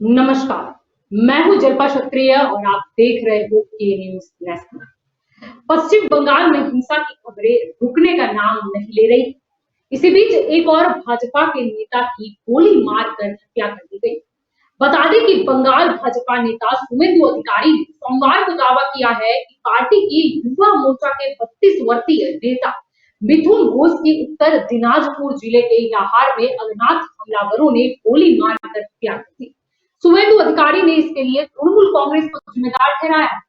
नमस्कार। मैं हूं जल्पा क्षत्रिय और आप देख रहे हो के न्यूज नेशनल। पश्चिम बंगाल में हिंसा की खबरें रुकने का नाम नहीं ले रही। इसी बीच एक और भाजपा के नेता की गोली मारकर हत्या कर दी गई। बता दें कि बंगाल भाजपा नेता सुवेंदु अधिकारी ने सोमवार को दावा किया है कि पार्टी की युवा मोर्चा के 32 वर्षीय नेता मिथुन घोष की उत्तर दिनाजपुर जिले के लाहार में अज्ञात हमलावरों ने गोली मारकर हत्या कर दी। सुवेंदु अधिकारी ने इसके लिए तृणमूल कांग्रेस को जिम्मेदार ठहराया।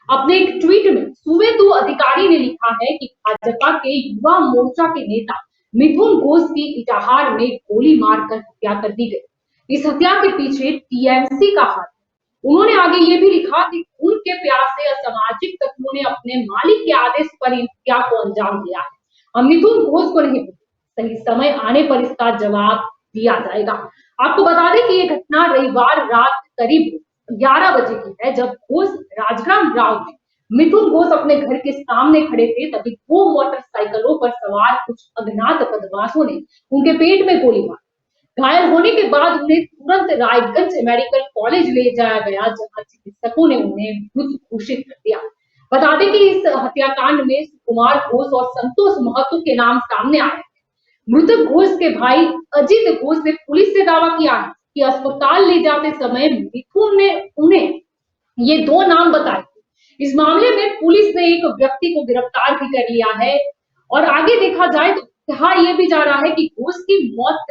अपने एक ट्वीट में सुवेंदु अधिकारी ने लिखा है कि भाजपा के युवा मोर्चा के नेता मिथुन घोष की इटाहार में गोली मारकर हत्या कर दी गई। इस हत्या के पीछे टीएमसी का हाथ है। उन्होंने आगे ये भी लिखा कि खून के प्यास से असामाजिक तत्वों ने अपने मालिक के आदेश पर इन हत्या को अंजाम दिया है। हम मिथुन घोष को नहीं, सही समय आने पर इसका जवाब दिया जाएगा। आपको बता दें कि ये घटना रविवार रात करीब 11 बजे की है, जब घोष राजग्राम गांव में मिथुन घोष अपने घर के सामने खड़े थे, तभी दो मोटरसाइकिलों पर सवार कुछ अज्ञात बदमाशों ने उनके पेट में गोली मारी। घायल होने के बाद उन्हें तुरंत रायगंज मेडिकल कॉलेज ले जाया गया, जहां चिकित्सकों ने उन्हें मृत घोषित कर दिया। बता दें कि इस हत्याकांड में कुमार घोष और संतोष महतो के नाम सामने आए हैं। मृतक घोष के भाई अजित घोष ने पुलिस से दावा किया है कि अस्पताल ले जाते समय मिथुन ने उन्हें ये दो नाम बताए। इस मामले में पुलिस ने एक व्यक्ति को गिरफ्तार भी कर लिया है और आगे देखा जाए तो कहा यह भी जा रहा है कि घोष की मौत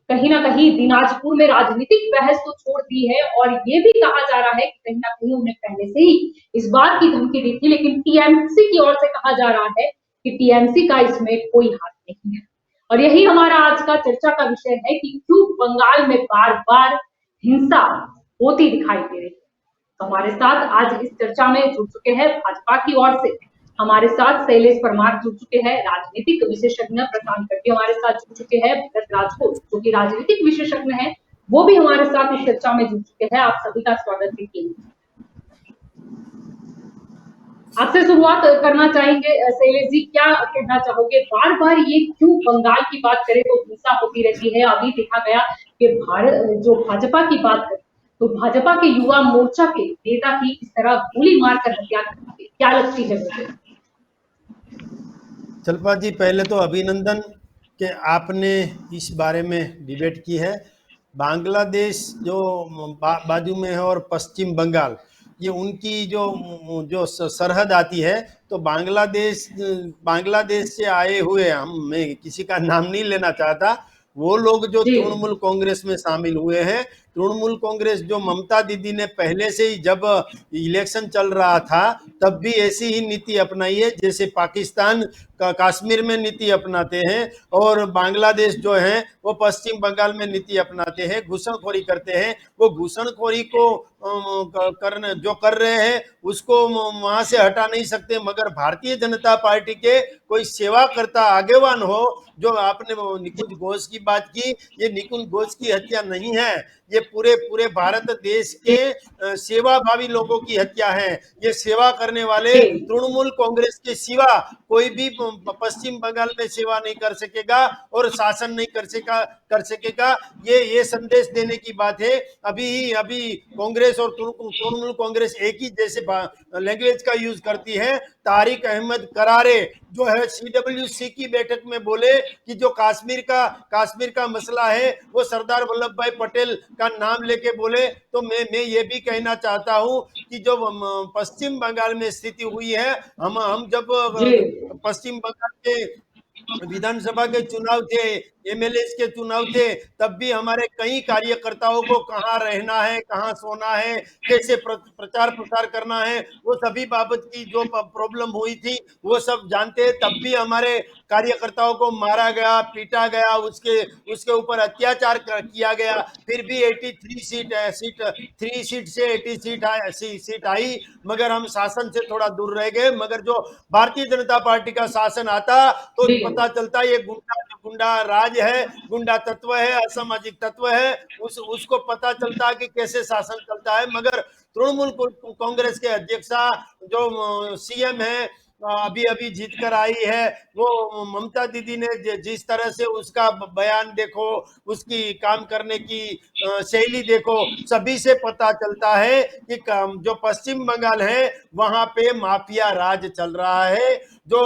कहीं ना कहीं दिनाजपुर में राजनीतिक बहस तो छोड़ दी है और ये भी कहा जा रहा है कि कहीं ना कहीं उन्हें पहले से ही इस बात की धमकी दी थी, लेकिन टीएमसी की ओर से कहा जा रहा है कि टीएमसी का इसमें कोई हाथ नहीं है। और यही हमारा आज का चर्चा का विषय है कि क्यों बंगाल में बार बार हिंसा होती दिखाई दे रही है। हमारे साथ आज इस चर्चा में जुड़ चुके हैं भाजपा की ओर से हमारे साथ शैलेश परमार जुड़ चुके हैं, राजनीतिक विशेषज्ञ प्रशांत करके हमारे साथ जुड़ चुके हैं, भरत राजपूत जो कि राजनीतिक विशेषज्ञ हैं, वो भी हमारे साथ इस चर्चा में जुड़ चुके हैं। आप सभी का स्वागत है। आपसे शुरुआत करना चाहेंगे शैलेश जी, क्या कहना चाहोगे? बार बार ये क्यों बंगाल की बात करें तो हिंसा होती रहती है? अभी देखा गया कि जो भाजपा की बात करें तो भाजपा के युवा मोर्चा के नेता की इस तरह गोली मारकर हत्या कर दी, क्या लगती है मुझे? जल्पा जी, पहले तो अभिनंदन कि आपने इस बारे में डिबेट की है। बांग्लादेश जो बाजू में है और पश्चिम बंगाल, ये उनकी जो जो सरहद आती है, तो बांग्लादेश से आए हुए, मैं किसी का नाम नहीं लेना चाहता, वो लोग जो तृणमूल कांग्रेस में शामिल हुए हैं, तृणमूल कांग्रेस जो ममता दीदी ने पहले से ही जब इलेक्शन चल रहा था तब भी ऐसी ही नीति अपनाई है जैसे पाकिस्तान कश्मीर में नीति अपनाते हैं, और बांग्लादेश जो है वो पश्चिम बंगाल में नीति अपनाते हैं, घुसनखोरी करते हैं। वो घुसनखोरी को करने जो कर रहे हैं उसको वहां से हटा नहीं सकते, मगर भारतीय जनता पार्टी के कोई सेवा करता आगेवान हो, जो आपने निकुंज घोष की बात की, ये निकुंज घोष की हत्या नहीं है, ये पूरे पूरे भारत देश के सेवाभावी लोगों की हत्या है। ये सेवा करने वाले तृणमूल कांग्रेस के सिवा कोई भी पश्चिम बंगाल में सेवा नहीं कर सकेगा और शासन नहीं कर सकेगा। ये संदेश देने की बात है। अभी कांग्रेस और तृणमूल कांग्रेस एक ही जैसे लैंग्वेज का यूज करती है। तारिक अहमद करारे जो है CWC की बैठक में बोले कि जो कश्मीर का मसला है वो सरदार वल्लभ भाई पटेल का नाम लेके बोले। तो मैं ये भी कहना चाहता हूं कि जो पश्चिम बंगाल में स्थिति हुई है, हम जब पश्चिम बंगाल के विधानसभा के चुनाव थे, MLA के चुनाव थे, तब भी हमारे कई कार्यकर्ताओं को कहाँ रहना है, कहाँ सोना है, कैसे प्रचार प्रसार करना है, वो सभी बाबत की जो प्रॉब्लम हुई थी वो सब जानते हैं। तब भी हमारे कार्यकर्ताओं को मारा गया, पीटा गया, उसके ऊपर अत्याचार किया गया, फिर भी 83 3 सीट से 80 सीट आई, मगर हम शासन से थोड़ा दूर रह गए। मगर जो भारतीय जनता पार्टी का शासन आता तो पता चलता ये गुंडा राज है, गुंडा तत्व है, असामाजिक तत्व है, उसको पता चलता कि कैसे शासन चलता है। मगर तृणमूल कांग्रेस के अध्यक्षा जो CM है अभी अभी जीत कर आई है, वो ममता दीदी ने जिस तरह से उसका बयान देखो, उसकी काम करने की शैली देखो, सभी से पता चलता है कि जो पश्चिम बंगाल है वहां पे माफिया राज चल रहा है। जो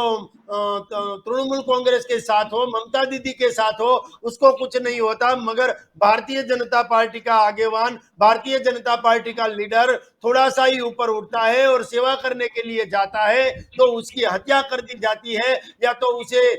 तृणमूल कांग्रेस के साथ हो, ममता दीदी के साथ हो, उसको कुछ नहीं होता, मगर भारतीय जनता पार्टी का आगेवान, भारतीय जनता पार्टी का लीडर थोड़ा सा ही ऊपर उठता है और सेवा करने के लिए जाता है तो उसकी हत्या कर दी जाती है, या तो उसे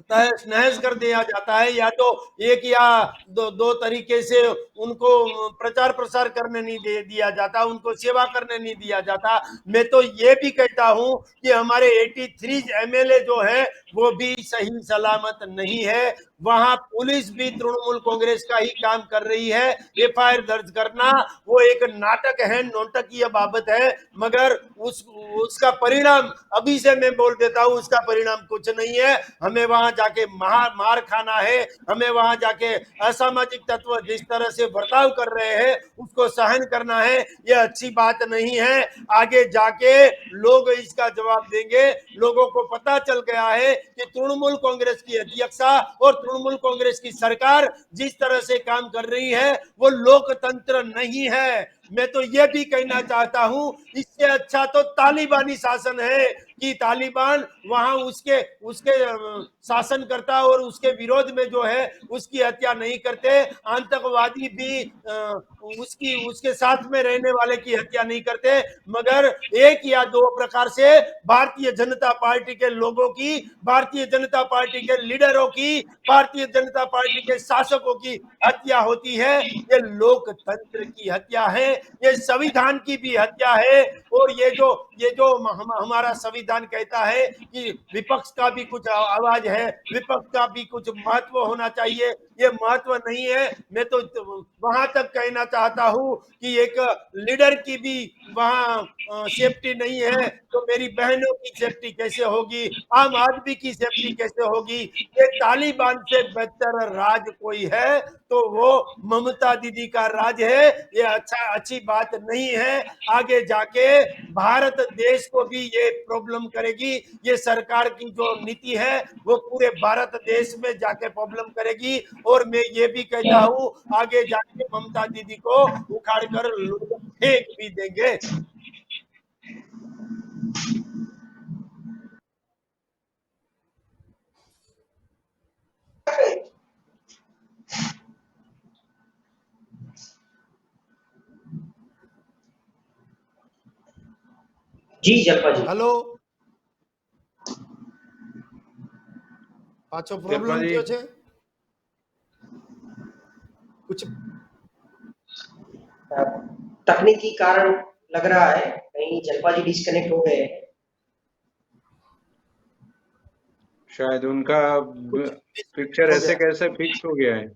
तहस नहस कर दिया जाता है, या तो एक या दो तरीके से उनको प्रचार प्रसार करने नहीं दिया जाता, उनको सेवा करने नहीं दिया जाता। मैं तो ये भी कहता हूं कि हमारे 83 एमएलए जो है वो भी सही सलामत नहीं है। वहां पुलिस भी तृणमूल कांग्रेस का ही काम कर रही है। एफआईआर दर्ज करना वो एक नाटक है, नौटंकी बाबत है, मगर उसका परिणाम अभी से मैं बोल देता हूं, उसका परिणाम कुछ नहीं है। हमें वहां जाके मार खाना है, हमें वहां जाके असामाजिक तत्व जिस तरह से बर्ताव कर रहे हैं उसको सहन करना है। यह अच्छी बात नहीं है। आगे जाके लोग इसका जवाब देंगे। लोगों को पता चल गया है कि तृणमूल कांग्रेस की अध्यक्षा और तृणमूल कांग्रेस की सरकार जिस तरह से काम कर रही है वो लोकतंत्र नहीं है। मैं तो यह भी कहना चाहता हूं, इससे अच्छा तो तालिबानी शासन है कि तालिबान वहां उसके उसके शासनकर्ता और उसके विरोध में जो है उसकी हत्या नहीं करते, आतंकवादी भी उसकी उसके साथ में रहने वाले की हत्या नहीं करते, मगर एक या दो प्रकार से भारतीय जनता पार्टी के लोगों की, भारतीय जनता पार्टी के लीडरों की, भारतीय जनता पार्टी के शासकों की हत्या होती है। ये लोकतंत्र की हत्या है, ये संविधान की भी हत्या है। और ये जो हमारा संविधान कहता है कि विपक्ष का भी कुछ आवाज है, विपक्ष का भी कुछ महत्व होना चाहिए, ये महत्व नहीं है। मैं तो वहां तक कहना चाहता हूं कि एक लीडर की भी वहां सेफ्टी नहीं है तो मेरी बहनों की सेफ्टी कैसे होगी, आम आदमी की सेफ्टी कैसे होगी। ये तालिबान से बेहतर राज कोई है तो वो ममता दीदी का राज है। ये अच्छी बात नहीं है। आगे जाके भारत देश को भी ये प्रॉब्लम करेगी। ये सरकार की जो नीति है वो पूरे भारत देश में जाके प्रॉब्लम करेगी। और मैं ये भी कहता हूं आगे जाके ममता दीदी को उखाड़ कर लोग फेंक भी देंगे। जी जलपा जी। हेलो, पाछो प्रॉब्लम क्यों छे? कुछ तकनीकी कारण लग रहा है, कहीं जलपा जी डिस्कनेक्ट हो गए हैं। शायद उनका पिक्चर ऐसे कैसे फिक्स हो गया है।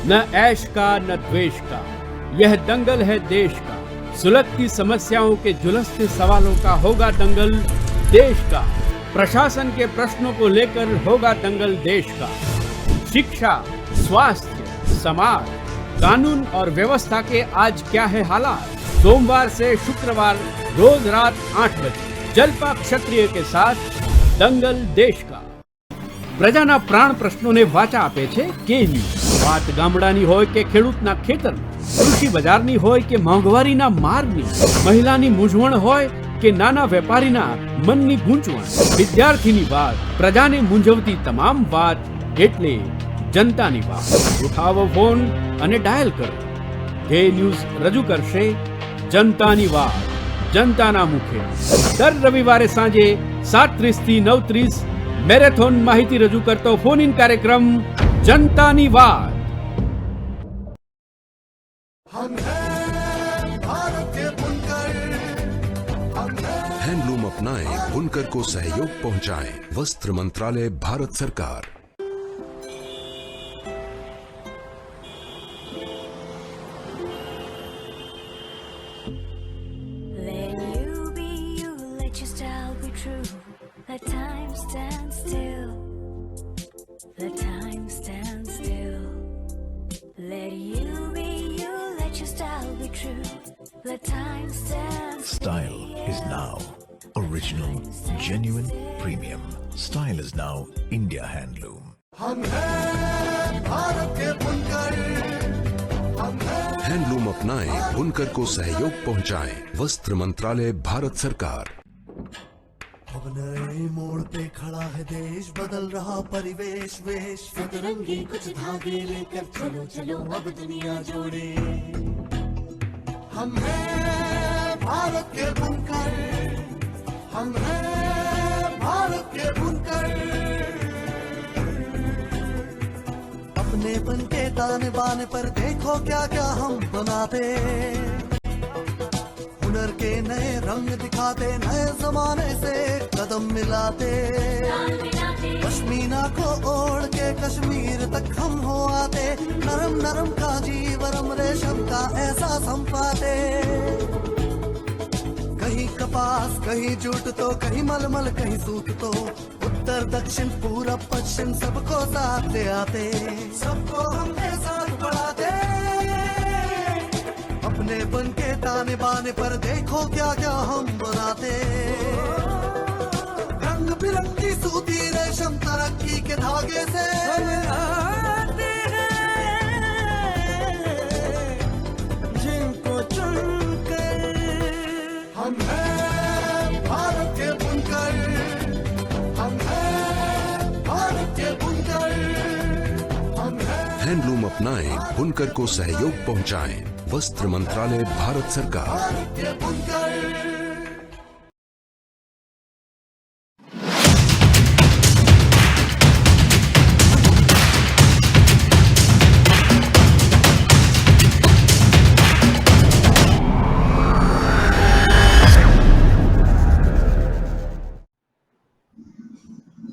न ऐश का न द्वेष का, यह दंगल है देश का। सुलगती समस्याओं के जुलसते सवालों का होगा दंगल देश का। प्रशासन के प्रश्नों को लेकर होगा दंगल देश का। शिक्षा, स्वास्थ्य, समाज, कानून और व्यवस्था के आज क्या है हालात। सोमवार से शुक्रवार रोज रात 8 बजे જલપા ક્ષત્રિય કે સાથ દંગલ દેશ કા પ્રજાના પ્રાણ પ્રશ્નોને વાચા આપે છે કે ન્યૂઝ। વાત ગામડાની હોય કે ખેડૂતના ખેતરની, કૃષિ બજારની હોય કે મોંઘવારીના માર્ગની, મહિલાની મૂંઝવણ હોય કે નાના વેપારીના મનની ગૂંચવણ, વિદ્યાર્થીની વાત, પ્રજાને મૂંઝવતી તમામ વાત એટલે જનતાની વાત। ઉઠાવો ફોન અને ડાયલ કરો। કે ન્યૂઝ રજૂ કરશે જનતાની વાત જનતાના મુખે। દર રવિવારે સાંજે 7:30 થી 9:30 મેરેથોન માહિતી રજૂ કરતો ફોન ઇન કાર્યક્રમ જનતાની વાત। हैंडलूम अपनाएं, बुनकर को सहयोग पहुंचाएं। वस्त्र मंत्रालय, भारत सरकार। Let you be you, let your style be true. Let time stand still. Let time stand still. Let you be you, let your style be true. Let time stand still. Style is now original, genuine, premium. Style is now India Handloom. Handloom अपनाएं, बुनकर को सहयोग पहुंचाएं। वस्त्र मंत्रालय, भारत सरकार। अब नए मोड़ पे खड़ा है देश, बदल रहा परिवेश वेश। सतरंगी कुछ धागे लेकर चलो चलो अब दुनिया जोड़े। हम हैं भारत के बुनकर, हम हैं भारत के बुनकर। अपने बन के ताने बाने पर देखो क्या क्या हम बनाते। हुनर के नए रंग दिखाते, नए जमाने से कदम मिलाते। पश्मीना को ओढ़ के कश्मीर तक हम हो आते। नरम नरम का जीवरम रेशम का एहसास हम पाते। कहीं कपास कहीं जूट तो कहीं मलमल कहीं सूत तो, उत्तर दक्षिण पूरब पश्चिम सबको साथ ले आते। सबको हमने साथ बढ़ाते। अपने बन के ताने बाने पर देखो क्या क्या हम बनाते। रंग बिरंगी सूती रेशम तरक्की के धागे से बनाते हैं, जिनको चुनकर। हम हैं भारत के बुनकर, हम हैं भारत के बुनकर, हम हैं। हैंडलूम अपनाएं, बुनकर को सहयोग पहुंचाएं। वस्त्र मंत्रालय, भारत सरकार।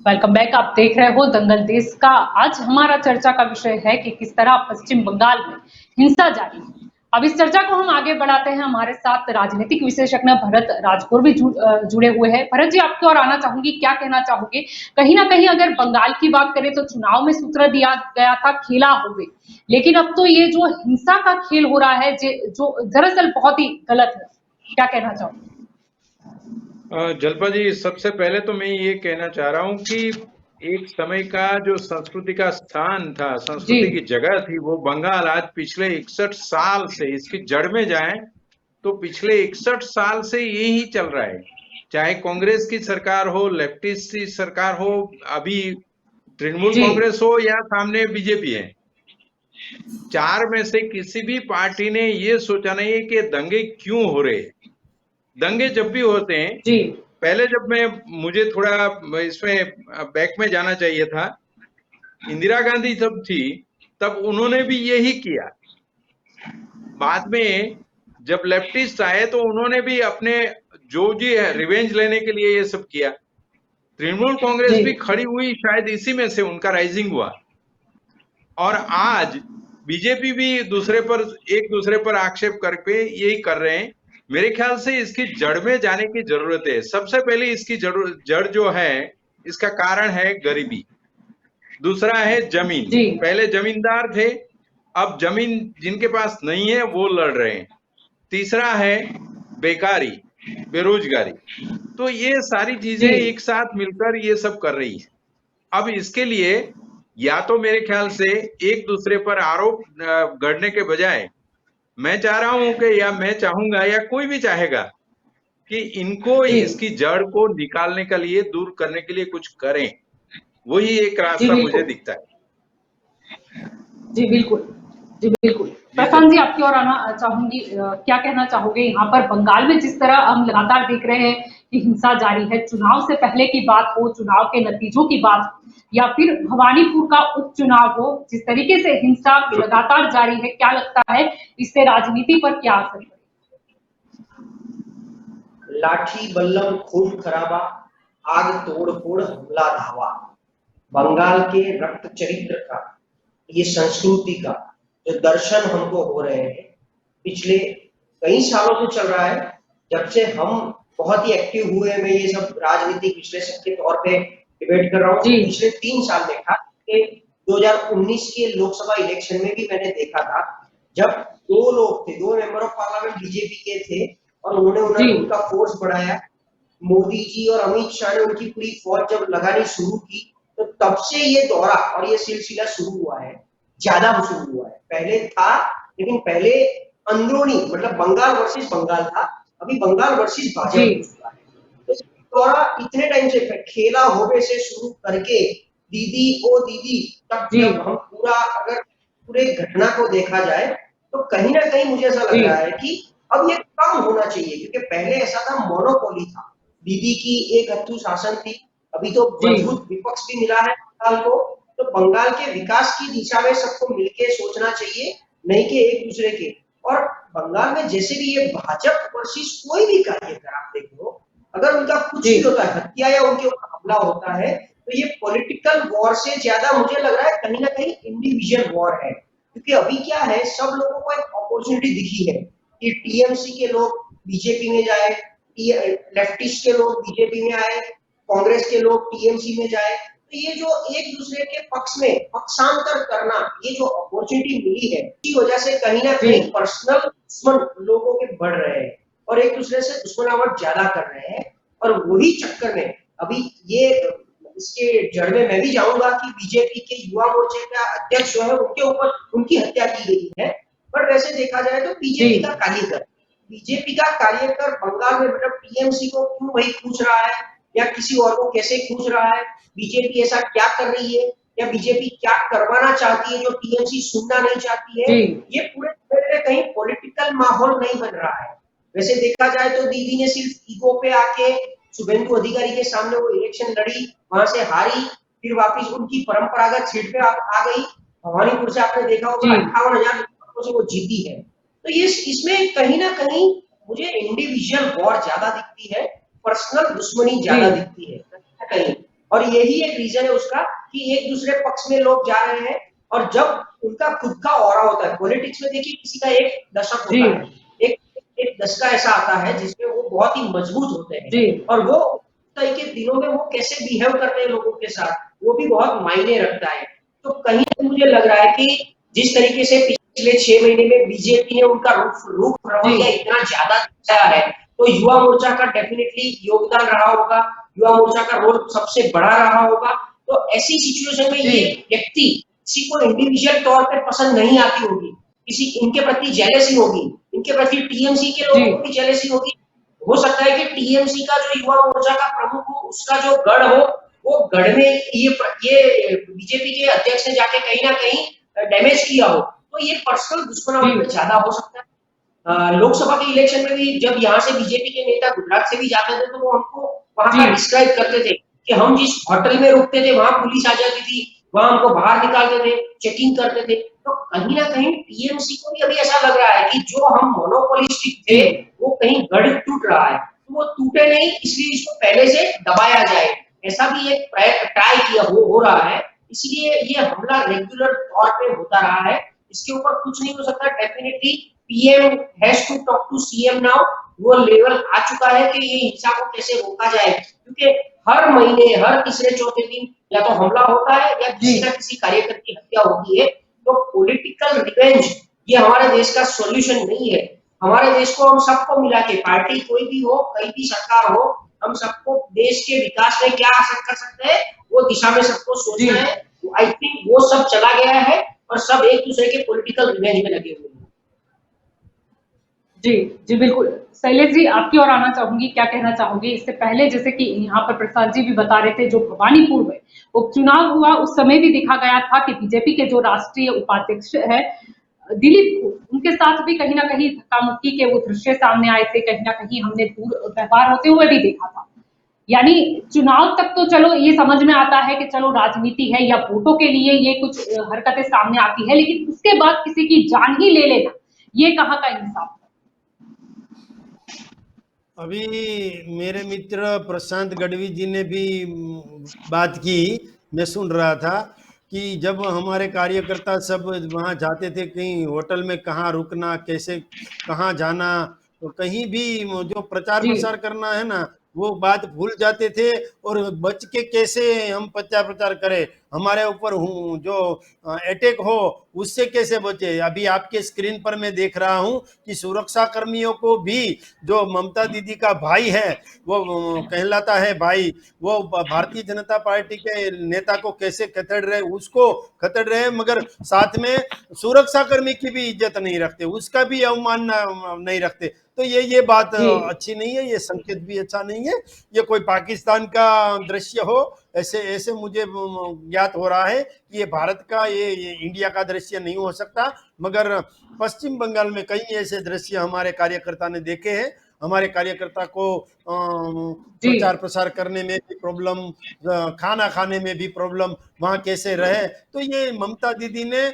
Welcome back. आप देख रहे हो दंगल देश का। आज हमारा चर्चा का विषय है कि किस तरह पश्चिम बंगाल में हिंसा जारी है। अब इस चर्चा को हम आगे बढ़ाते हैं। हमारे साथ राजनीतिक विशेषज्ञ भरत राजपुर भी जुड़े हुए हैं। भरत जी, आपकी ओर आना चाहूंगी, क्या कहना चाहोगे? कहीं ना कहीं अगर बंगाल की बात करें तो चुनाव में सूत्र दिया गया था खेला हुए, लेकिन अब तो ये जो हिंसा का खेल हो रहा है जो दरअसल बहुत ही गलत है, क्या कहना चाहोगे? जलपा जी, सबसे पहले तो मैं ये कहना चाह रहा हूँ कि एक समय का जो संस्कृति का स्थान था, संस्कृति की जगह थी, वो बंगाल आज पिछले 61 साल से, इसकी जड़ में जाएं तो पिछले 61 साल से यही चल रहा है। चाहे कांग्रेस की सरकार हो, लेफ्टिस्ट की सरकार हो, अभी तृणमूल कांग्रेस हो या सामने बीजेपी है, चार में से किसी भी पार्टी ने ये सोचा नहीं है कि दंगे क्यों हो रहे। दंगे जब भी होते हैं, पहले जब मुझे थोड़ा इसमें बैक में जाना चाहिए था, इंदिरा गांधी जब थी तब उन्होंने भी यही किया। बाद में जब लेफ्टिस्ट आए तो उन्होंने भी अपने जो जी है रिवेंज लेने के लिए ये सब किया। तृणमूल कांग्रेस भी खड़ी हुई, शायद इसी में से उनका राइजिंग हुआ। और आज बीजेपी भी एक दूसरे पर आक्षेप करके यही कर रहे हैं। मेरे ख्याल से इसकी जड़ में जाने की जरूरत है। सबसे पहले इसकी जड़ जो है, इसका कारण है गरीबी। दूसरा है जमीन। पहले जमींदार थे, अब जमीन जिनके पास नहीं है वो लड़ रहे हैं। तीसरा है बेकारी, बेरोजगारी। तो ये सारी चीजें एक साथ मिलकर ये सब कर रही है। अब इसके लिए या तो मेरे ख्याल से एक दूसरे पर आरोप गढ़ने के बजाय मैं चाह रहा हूं कि, या मैं चाहूंगा या कोई भी चाहेगा कि इनको इसकी जड़ को निकालने के लिए, दूर करने के लिए कुछ करें। वही एक रास्ता मुझे दिखता है। जी बिल्कुल, जी बिल्कुल। प्रशांत जी, आपकी ओर आना चाहूंगी। क्या कहना चाहोगे यहाँ पर बंगाल में जिस तरह हम लगातार देख रहे हैं कि हिंसा जारी है, चुनाव से पहले की बात हो, चुनाव के नतीजों की बात हो, या फिर भवानीपुर का उपचुनाव हो, जिस तरीके से हिंसा लगातार जारी है, क्या लगता है इससे राजनीति पर क्या असर पड़ेगा? लाठी बल्लम खून खराबा, आग तोड़ फोड़ हमला धावा, बंगाल के रक्त चरित्र का, ये संस्कृति का जो दर्शन हमको हो रहे हैं पिछले कई सालों से चल रहा है। जब से हम बहुत ही एक्टिव हुए, मैं ये सब राजनीतिक विश्लेषक के तौर पे डिबेट कर रहा हूँ, पिछले 3 साल में था कि 2019 के लोकसभा इलेक्शन में भी मैंने देखा था, जब 2 लोग थे, 2 मेंबर ऑफ पार्लियामेंट बीजेपी के थे और उन्होंने उनका फोर्स बढ़ाया। मोदी जी और अमित शाह ने उनकी पूरी फौज जब लगानी शुरू की, तो तब से ये दौरा और ये सिलसिला शुरू हुआ है, ज्यादा शुरू हुआ है। पहले था, लेकिन पहले अंदरूनी, मतलब बंगाल वर्सेस बंगाल था, अभी बंगाल वर्सेस भाजपा हो चुका है। तो दौरा इतने टाइम से खेला होबे से शुरू करके दीदी ओ दीदी तक, जब हम अगर पूरे घटना को देखा जाए तो कहीं ना कहीं मुझे ऐसा लग रहा है कि अब ये कम होना चाहिए, क्योंकि पहले ऐसा था, मोनोपोली था, दीदी की एक हत्थू शासन थी। अभी तो मजबूत विपक्ष भी मिला है बंगाल को, तो बंगाल के विकास की दिशा में सबको मिलके सोचना चाहिए, नहीं कि एक दूसरे के। और बंगाल में जैसे भी ये भाजपा वर्सेस कोई भी कार्य कर, आप देख लो, अगर उनका कुछ भी होता है, हत्या या उनके ऊपर हमला होता है, तो ये पॉलिटिकल वॉर से ज्यादा मुझे लग रहा है कहीं ना कहीं इंडिविजुअल वॉर है। क्योंकि अभी क्या है, सब लोगों को एक अपॉर्चुनिटी दिखी है कि टीएमसी के लोग बीजेपी में जाए, लेफ्टिस्ट के लोग बीजेपी में आए, कांग्रेस के लोग टीएमसी में जाए। तो ये जो एक दूसरे के पक्ष में पक्षांतर करना, ये जो अपॉर्चुनिटी मिली है, इसकी वजह से कहीं ना कहीं पर्सनल दुश्मन लोगों के बढ़ रहे हैं और एक दूसरे से दुश्मनावट ज्यादा कर रहे हैं। और वही चक्कर में अभी ये, इसके जड़ में मैं भी जाऊंगा कि बीजेपी के युवा मोर्चे का अध्यक्ष जो है, उनके ऊपर उनकी हत्या की गई है। पर वैसे देखा जाए तो बीजेपी का कार्यकर बंगाल में, मतलब टीएमसी को क्यों वही पूछ रहा है या किसी और को कैसे पूछ रहा है, बीजेपी ऐसा क्या कर रही है या बीजेपी क्या करवाना चाहती है जो टीएमसी सुनना नहीं चाहती है, ये पूरे कहीं पॉलिटिकल माहौल नहीं बन रहा है। वैसे देखा जाए तो दीदी ने सिर्फ ईगो पे आके शुभेंदु अधिकारी के सामने वो इलेक्शन लड़ी, वहां से हारी, फिर वापिस उनकी परंपरागत सीट पे आ गई। भवानीपुर से आपने देखा होगा 58,000 से वो जीती है। तो ये इसमें कहीं ना कहीं मुझे इंडिविजुअल वॉर ज्यादा दिखती है, पर्सनल दुश्मनी ज्यादा दिखती है कहीं। और यही एक रीजन है उसका कि एक दूसरे पक्ष में लोग जा रहे हैं, और जब उनका खुद का ऑरा होता है, पॉलिटिक्स में देखिए किसी का एक दशक होता है, एक दशका ऐसा आता है जिसमें वो बहुत ही मजबूत होते हैं, और वो के दिनों में वो कैसे बिहेव करते हैं लोगों के साथ, वो भी बहुत मायने रखता है। तो कहीं मुझे लग रहा है कि जिस तरीके से पिछले 6 महीने में बीजेपी ने उनका रुख रवैया इतना ज्यादा दिखाया है, तो युवा मोर्चा का डेफिनेटली योगदान रहा होगा, युवा मोर्चा का रोल सबसे बड़ा रहा होगा। तो ऐसी सिचुएशन में ये व्यक्ति किसी को इंडिविजुअल तौर पर पसंद नहीं आती होगी, किसी इनके प्रति जेलसी होगी, इनके प्रति टीएमसी के लोगों को भी जेलसी होगी। हो सकता है कि टीएमसी का जो युवा मोर्चा का प्रमुख हो, उसका जो गढ़ हो, वो गढ़ में ये बीजेपी के अध्यक्ष ने जाके कहीं ना कहीं डैमेज किया हो, तो ये पर्सनल दुश्मनावट ज्यादा हो सकता है। लोकसभा के इलेक्शन में भी जब यहाँ से बीजेपी के नेता गुजरात से भी जाते थे, तो वो हमको वहां का डिस्क्राइब करते थे कि हम जिस होटल में रुकते थे वहां पुलिस आ जाती थी, वहां हमको बाहर निकालते थे, चेकिंग करते थे। तो कहीं ना कहीं टीएमसी को भी अभी ऐसा लग रहा है कि जो हम मोनोपोलिस्टिक थे वो कहीं गढ़ टूट रहा है, तो वो टूटे नहीं, इसलिए इसको पहले से दबाया जाए, ऐसा भी एक ट्राई किया हो रहा है। इसलिए ये हमला रेगुलर तौर पे होता रहा है, इसके ऊपर कुछ नहीं हो सकता। Definitely PM has to talk to CM now, वो लेवल आ चुका है कि ये हिंसा को कैसे रोका जाए, क्योंकि हर महीने हर तीसरे चौथे दिन या तो हमला होता है या किसी न किसी कार्यकर्ता की हत्या होती है। तो पॉलिटिकल रिवेंज ये हमारे देश का सॉल्यूशन नहीं है। हमारे देश को हम सबको मिला के, पार्टी कोई भी हो, कहीं भी सरकार हो, हम सबको देश के विकास में क्या हासिल कर सकते हैं वो दिशा में सबको सोचना है। आई थिंक वो सब चला गया है और सब एक दूसरे के पॉलिटिकल रिवेंज में लगे हुए हैं। जी जी बिल्कुल। शैलेश जी, आपकी ओर आना चाहूंगी, क्या कहना चाहोगे? इससे पहले जैसे कि यहाँ पर प्रसाद जी भी बता रहे थे, जो भवानीपुर में उपचुनाव हुआ उस समय भी देखा गया था कि बीजेपी के जो राष्ट्रीय उपाध्यक्ष है दिलीप, उनके साथ भी कहीं ना कहीं धक्का मुक्की के वो दृश्य सामने आए थे, कहीं ना कहीं हमने दुर्व्यवहार होते हुए भी देखा था। यानी चुनाव तक तो चलो ये समझ में आता है कि चलो राजनीति है या वोटों के लिए ये कुछ हरकतें सामने आती है, लेकिन उसके बाद किसी की जान ही ले लेना, ये कहाँ का इंसाफ है? अभी मेरे मित्र प्रशांत गढ़वी जी ने भी बात की, मैं सुन रहा था कि जब हमारे कार्यकर्ता सब वहाँ जाते थे, कहीं होटल में कहाँ रुकना, कैसे कहाँ जाना, तो कहीं भी जो प्रचार प्रसार करना है ना, वो बात भूल जाते थे और बच के कैसे हम प्रचार करें, हमारे ऊपर जो अटैक हो उससे कैसे बचे। अभी आपके स्क्रीन पर मैं देख रहा हूं कि सुरक्षा कर्मियों को भी जो ममता दीदी का भाई है, वो कहलाता है भाई, वो भारतीय जनता पार्टी के नेता को कैसे खदेड़ रहे, उसको खदेड़ रहे, मगर साथ में सुरक्षा कर्मी की भी इज्जत नहीं रखते, उसका भी अवमानना नहीं रखते। तो ये बात अच्छी नहीं है, ये संकेत भी अच्छा नहीं है। ये कोई पाकिस्तान का दृश्य हो ऐसे मुझे ज्ञात हो रहा है कि ये भारत का, ये इंडिया का दृश्य नहीं हो सकता। मगर पश्चिम बंगाल में कई ऐसे दृश्य हमारे कार्यकर्ता ने देखे हैं। हमारे कार्यकर्ता को प्रचार प्रसार करने में भी प्रॉब्लम, खाना खाने में भी प्रॉब्लम, वहाँ कैसे रहे। तो ये ममता दीदी ने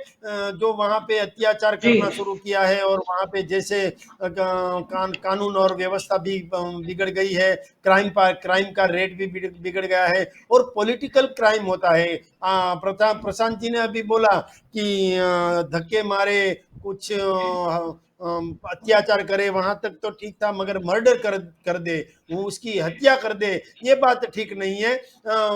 जो वहाँ पे अत्याचार करना शुरू किया है और वहाँ पे जैसे कानून और व्यवस्था भी बिगड़ गई है, क्राइम का रेट भी बिगड़ गया है और पॉलिटिकल क्राइम होता है। प्रशांत जी ने अभी बोला कि धक्के मारे, कुछ अत्याचार करे, वहां तक तो ठीक था, मगर मर्डर कर दे, वो उसकी हत्या कर दे, ये बात ठीक नहीं है।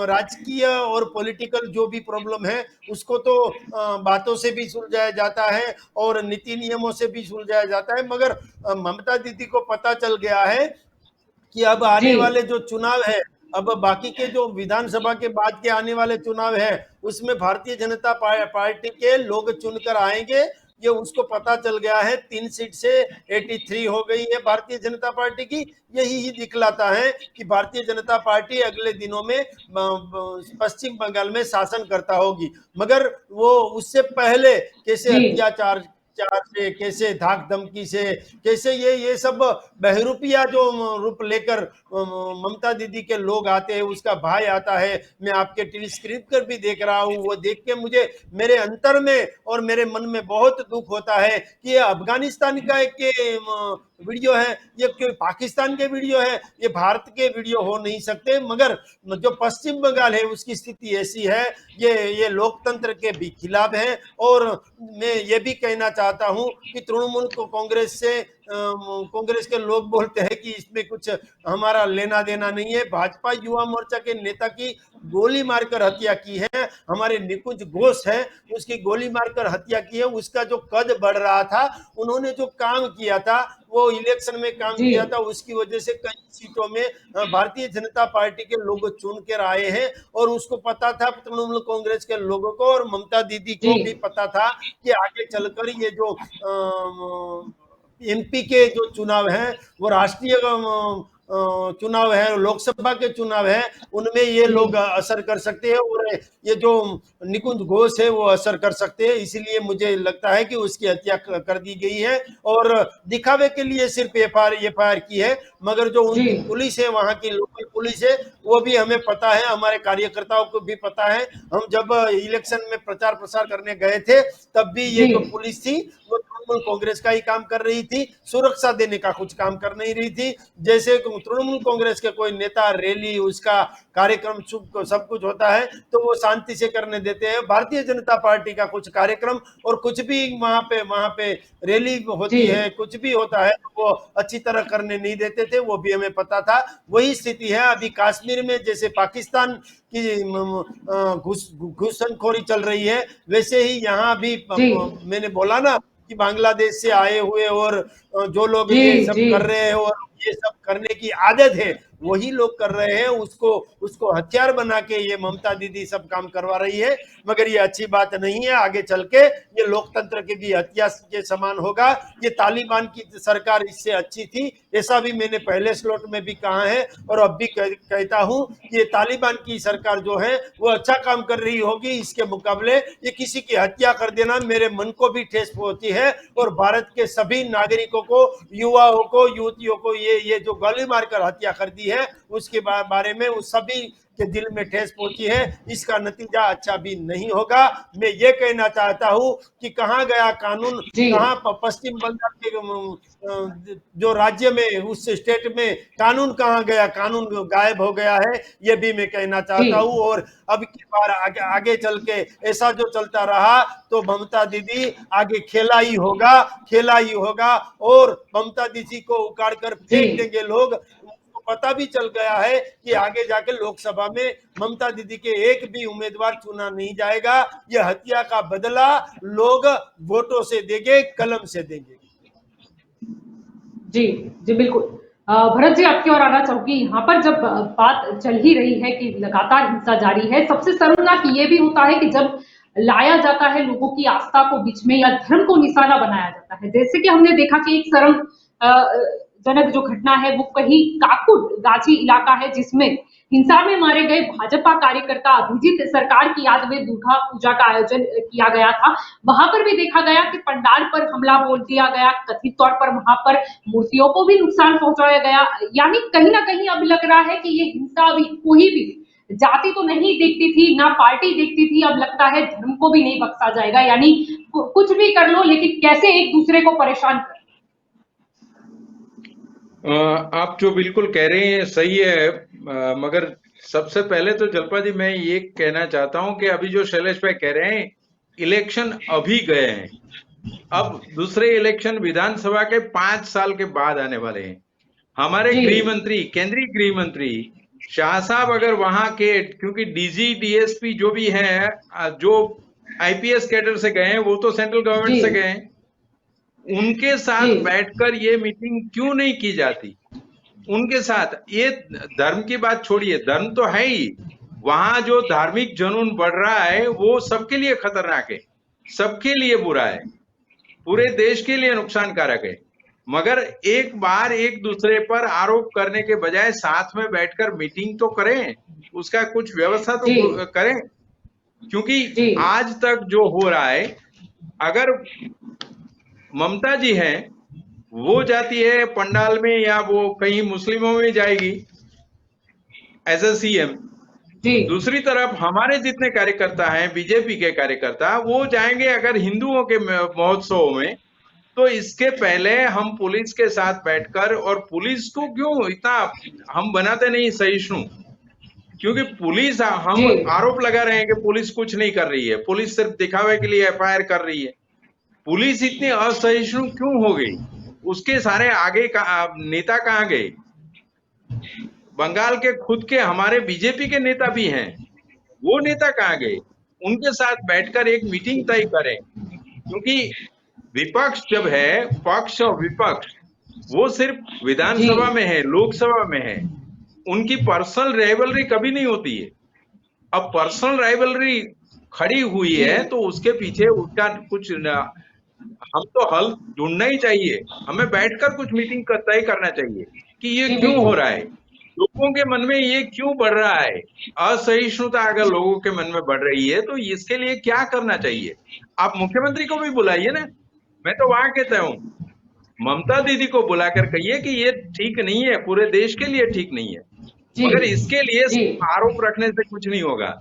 राजकीय और पॉलिटिकल जो भी प्रॉब्लम है उसको तो बातों से भी सुलझाया जाता है और नीति नियमों से भी सुलझाया जाता है। मगर ममता दीदी को पता चल गया है कि अब आने वाले जो चुनाव है, अब बाकी के जो विधानसभा के बाद के आने वाले चुनाव है, उसमें भारतीय जनता पार्टी के लोग चुनकर आएंगे। ये उसको पता चल गया है। 3 सीट से 83 हो गई है भारतीय जनता पार्टी की। यही ही दिखलाता है कि भारतीय जनता पार्टी अगले दिनों में पश्चिम बंगाल में शासन करता होगी। मगर वो उससे पहले कैसे अत्याचार से, कैसे धाक धमकी से, कैसे ये सब बहरूपिया जो रूप लेकर ममता दीदी के लोग आते हैं, उसका भाई आता है, मैं आपके टीवी स्क्रीन पर भी देख रहा हूँ, वो देख के मुझे मेरे अंतर में और मेरे मन में बहुत दुख होता है कि ये अफगानिस्तान का एक वीडियो है, ये क्यों पाकिस्तान के वीडियो है, ये भारत के वीडियो हो नहीं सकते। मगर जो पश्चिम बंगाल है उसकी स्थिति ऐसी है, ये लोकतंत्र के भी खिलाफ है। और मैं ये भी कहना चाहता हूं कि तृणमूल को कांग्रेस के लोग बोलते हैं कि इसमें कुछ हमारा लेना देना नहीं है। भाजपा युवा मोर्चा के नेता की गोली मारकर हत्या की है, हमारे निकुंज घोष है, उसकी गोली मारकर हत्या की है। उसका जो कद बढ़ रहा था, उन्होंने जो काम किया था, वो इलेक्शन में काम किया था, उसकी वजह से कई सीटों में भारतीय जनता पार्टी के लोग चुन कर आए हैं। और उसको पता था, तृणमूल कांग्रेस के लोगों को और ममता दीदी को भी पता था कि आगे चलकर ये जो एमपी के जो चुनाव है, वो राष्ट्रीय चुनाव है, लोकसभा के चुनाव है, उनमें ये लोग असर कर सकते हैं और ये जो निकुंज घोष है वो असर कर सकते हैं। इसीलिए मुझे लगता है कि उसकी हत्या कर दी गई है और दिखावे के लिए सिर्फ एफआईआर की है। मगर जो उनकी पुलिस है, वहां की लोकल पुलिस है, वो भी हमें पता है, हमारे कार्यकर्ताओं को भी पता है। हम जब इलेक्शन में प्रचार प्रसार करने गए थे, तब भी ये जो पुलिस थी वो तृणमूल कांग्रेस का ही काम कर रही थी, सुरक्षा देने का कुछ काम कर नहीं रही थी। जैसे तृणमूल कांग्रेस के कोई नेता रैली, उसका कार्यक्रम सब कुछ होता है तो वो शांति से करने देते हैं। भारतीय जनता पार्टी का कुछ कार्यक्रम और कुछ भी वहां पे रैली होती है, कुछ भी होता है, तो वो अच्छी तरह करने नहीं देते थे, वो भी हमें पता था। वही स्थिति है अभी कश्मीर में, जैसे पाकिस्तान की घुसखोरी चल रही है, वैसे ही यहाँ भी मैंने बोला ना कि बांग्लादेश से आए हुए और जो लोग जी, ये सब जी। कर रहे हैं और ये सब करने की आदत है वही लोग कर रहे हैं, उसको हथियार बना के ये ममता दीदी सब काम करवा रही है। मगर ये अच्छी बात नहीं है, आगे चल के ये लोकतंत्र की भी हत्या के समान होगा। ये तालिबान की सरकार इससे अच्छी थी, ऐसा भी मैंने पहले स्लॉट में भी कहा है और अब भी कहता हूं कि ये तालिबान की सरकार जो है वो अच्छा काम कर रही होगी, इसके मुकाबले ये किसी की हत्या कर देना मेरे मन को भी ठेस पहुंची है और भारत के सभी नागरिकों को, युवाओं को, युवतियों को ये जो गोली मारकर हत्या कर दी है उसके बारे में उस सभी के दिल में ठेस पहुंची है। इसका नतीजा अच्छा भी नहीं होगा। मैं ये कहना चाहता हूं कि कहां गया कानून, कहां पश्चिम बंगाल के जो राज्य में उस स्टेट में कानून कहां गया, कानून गायब हो गया है, ये भी मैं कहना चाहता हूं। और अब की बार आगे चल के ऐसा जो चलता रहा तो ममता दीदी आगे खेला ही होगा और ममता दीदी को उखाड़ कर फेंक देंगे लोग। पता भी चल गया है कि आगे जाके लोकसभा में ममता दीदी के एक भी उम्मीदवार चुना नहीं जाएगा। यह हत्या का बदला लोग वोटों से देंगे, कलम से देंगे। जी जी बिल्कुल। भरत जी आपकी ओर आना चाहूंगी। यहाँ पर जब बात चल ही रही है कि लगातार हिंसा जारी है, सबसे शर्मनाक ये भी होता है कि जब लाया जाता है लोगों की आस्था को बीच में या धर्म को निशाना बनाया जाता है। जैसे कि हमने देखा कि एक शर्मजनक जो घटना है वो कहीं काकुट गाजी इलाका है जिसमें हिंसा में मारे गए भाजपा कार्यकर्ता अभिजीत सरकार की याद में दुर्गा पूजा का आयोजन किया गया था। वहां पर भी देखा गया कि पंडाल पर हमला बोल दिया गया, कथित तौर पर वहां पर मूर्तियों को भी नुकसान पहुंचाया गया। यानी कहीं ना कहीं अब लग रहा है कि ये हिंसा अभी कोई भी जाति तो नहीं देखती थी, ना पार्टी देखती थी, अब लगता है धर्म को भी नहीं बख्शा जाएगा। यानी कुछ भी कर लो लेकिन कैसे एक दूसरे को परेशान कर। आप जो बिल्कुल कह रहे हैं सही है, मगर सबसे पहले तो जलपा जी मैं ये कहना चाहता हूं कि अभी जो शैलेश भाई कह रहे हैं इलेक्शन अभी गए हैं, अब दूसरे इलेक्शन विधानसभा के 5 साल के बाद आने वाले हैं। हमारे गृह मंत्री, केंद्रीय गृह मंत्री शाह साहब अगर वहां के, क्योंकि डीजी डीएसपी जो भी हैं, जो आईपीएस कैडर से गए हैं वो तो सेंट्रल गवर्नमेंट से गए हैं, उनके साथ बैठकर ये मीटिंग क्यों नहीं की जाती? उनके साथ ये धर्म की बात छोड़िए, धर्म तो है ही, वहां जो धार्मिक जुनून बढ़ रहा है वो सबके लिए खतरनाक है, सबके लिए बुरा है, पूरे देश के लिए नुकसानकारक है। मगर एक बार एक दूसरे पर आरोप करने के बजाय साथ में बैठकर मीटिंग तो करें, उसका कुछ व्यवस्था तो करें। क्योंकि आज तक जो हो रहा है, अगर ममता जी हैं वो जाती है पंडाल में या वो कहीं मुस्लिमों में जाएगी एज ए सीएम, दूसरी तरफ हमारे जितने कार्यकर्ता हैं, बीजेपी के कार्यकर्ता, वो जाएंगे अगर हिंदुओं के महोत्सव में, तो इसके पहले हम पुलिस के साथ बैठकर, और पुलिस को क्यों इतना हम बनाते नहीं सहिष्णु, क्योंकि पुलिस, हम आरोप लगा रहे हैं कि पुलिस कुछ नहीं कर रही है, पुलिस सिर्फ दिखावे के लिए एफआईआर कर रही है। पुलिस इतनी असहिष्णु क्यों हो गई? उसके सारे आगे का नेता कहाँ गए? बंगाल के खुद के हमारे बीजेपी के नेता भी हैं, वो नेता कहाँ गए? उनके साथ बैठकर एक मीटिंग तय करें, क्योंकि विपक्ष जब है, पक्ष और विपक्ष वो सिर्फ विधानसभा में है, लोकसभा में है, उनकी पर्सनल राइवलरी कभी नहीं होती है। अब पर्सनल राइवलरी खड़ी हुई है तो उसके पीछे उसका कुछ हम तो हल ढूंढना ही चाहिए, हमें बैठकर कुछ मीटिंग तय करना चाहिए कि ये क्यों हो रहा है, लोगों के मन में ये क्यों बढ़ रहा है। असहिष्णुता अगर लोगों के मन में बढ़ रही है तो इसके लिए क्या करना चाहिए? आप मुख्यमंत्री को भी बुलाइए ना, मैं तो वहां कहता हूँ ममता दीदी को बुलाकर कहिए कि ये ठीक नहीं है, पूरे देश के लिए ठीक नहीं है। मगर इसके लिए आरोप रखने से कुछ नहीं होगा।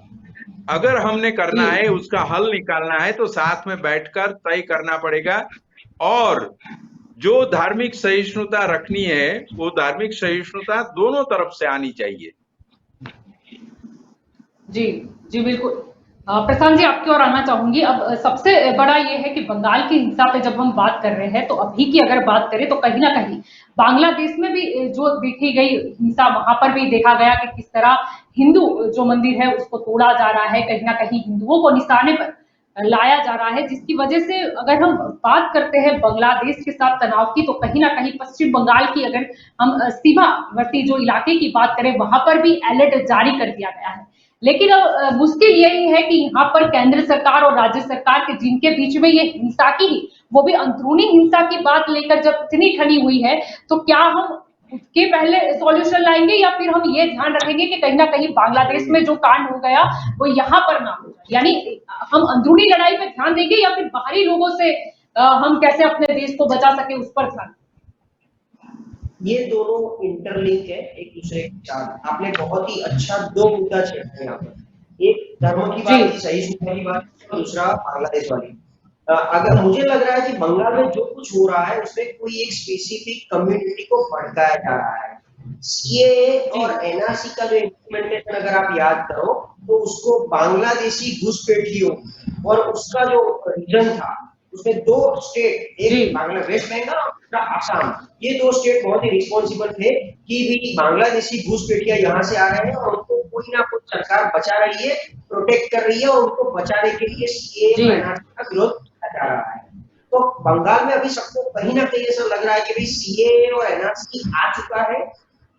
अगर हमने करना है, उसका हल निकालना है, तो साथ में बैठकर तय करना पड़ेगा। और जो धार्मिक सहिष्णुता रखनी है, वो धार्मिक सहिष्णुता दोनों तरफ से आनी चाहिए। जी जी बिल्कुल। प्रशांत जी आपकी ओर आना चाहूंगी। अब सबसे बड़ा ये है कि बंगाल की हिंसा पे जब हम बात कर रहे हैं तो अभी की अगर बात करें तो कहीं ना कहीं बांग्लादेश में भी जो देखी गई हिंसा, वहां पर भी देखा गया कि किस तरह हिंदू जो मंदिर है उसको तोड़ा जा रहा है, कहीं ना कहीं हिंदुओं को निशाने पर लाया जा रहा है, जिसकी वजह से अगर हम बात करते हैं बांग्लादेश के साथ तनाव की, तो कहीं ना कहीं पश्चिम बंगाल की अगर हम सीमावर्ती जो इलाके की बात करें, वहां पर भी अलर्ट जारी कर दिया गया है। लेकिन अब मुश्किल यही है कि यहाँ पर केंद्र सरकार और राज्य सरकार के जिनके बीच में ये हिंसा की, वो भी अंदरूनी हिंसा की बात लेकर जब इतनी ठनी हुई है, तो क्या हम उसके पहले सॉल्यूशन लाएंगे या फिर हम ये ध्यान रखेंगे कि कहीं ना कहीं बांग्लादेश में जो कांड हो गया वो यहाँ पर ना हो जाए? यानी हम अंदरूनी लड़ाई पे ध्यान देंगे या फिर बाहरी लोगों से हम कैसे अपने देश को बचा सके उस पर ध्यान? ये दोनों इंटरलिंक है एक दूसरे के साथ। आपने बहुत ही अच्छा दो मुद्दा छेड़ा यहाँ पर, एक धर्म की बात थी, सहिष्णुता की बात, और दूसरा बांग्लादेश वाली। अगर मुझे लग रहा है कि बंगाल में जो कुछ हो रहा है उसमें कोई एक स्पेसिफिक कम्युनिटी को भड़काया जा रहा है। सीएए और एनआरसी का जो इम्प्लीमेंटेशन अगर आप याद करो, तो उसको बांग्लादेशी घुसपैठियों और उसका जो रीजन था उसमें दो स्टेट, एक बांग्लादेश वेस्ट बंगाल और दूसरा आसाम, ये दो स्टेट बहुत ही रिस्पॉन्सिबल थे कि भी बांग्लादेशी घुसपैठिया यहाँ से आ रहे हैं और उनको कोई ना कोई सरकार बचा रही है, प्रोटेक्ट कर रही है, और उनको बचाने के लिए सीएए और एनआरसी का विरोध किया जा रहा है। तो बंगाल में अभी सबको कहीं ना कहीं ऐसा लग रहा है कि भाई सीएए और एनआरसी आ चुका है,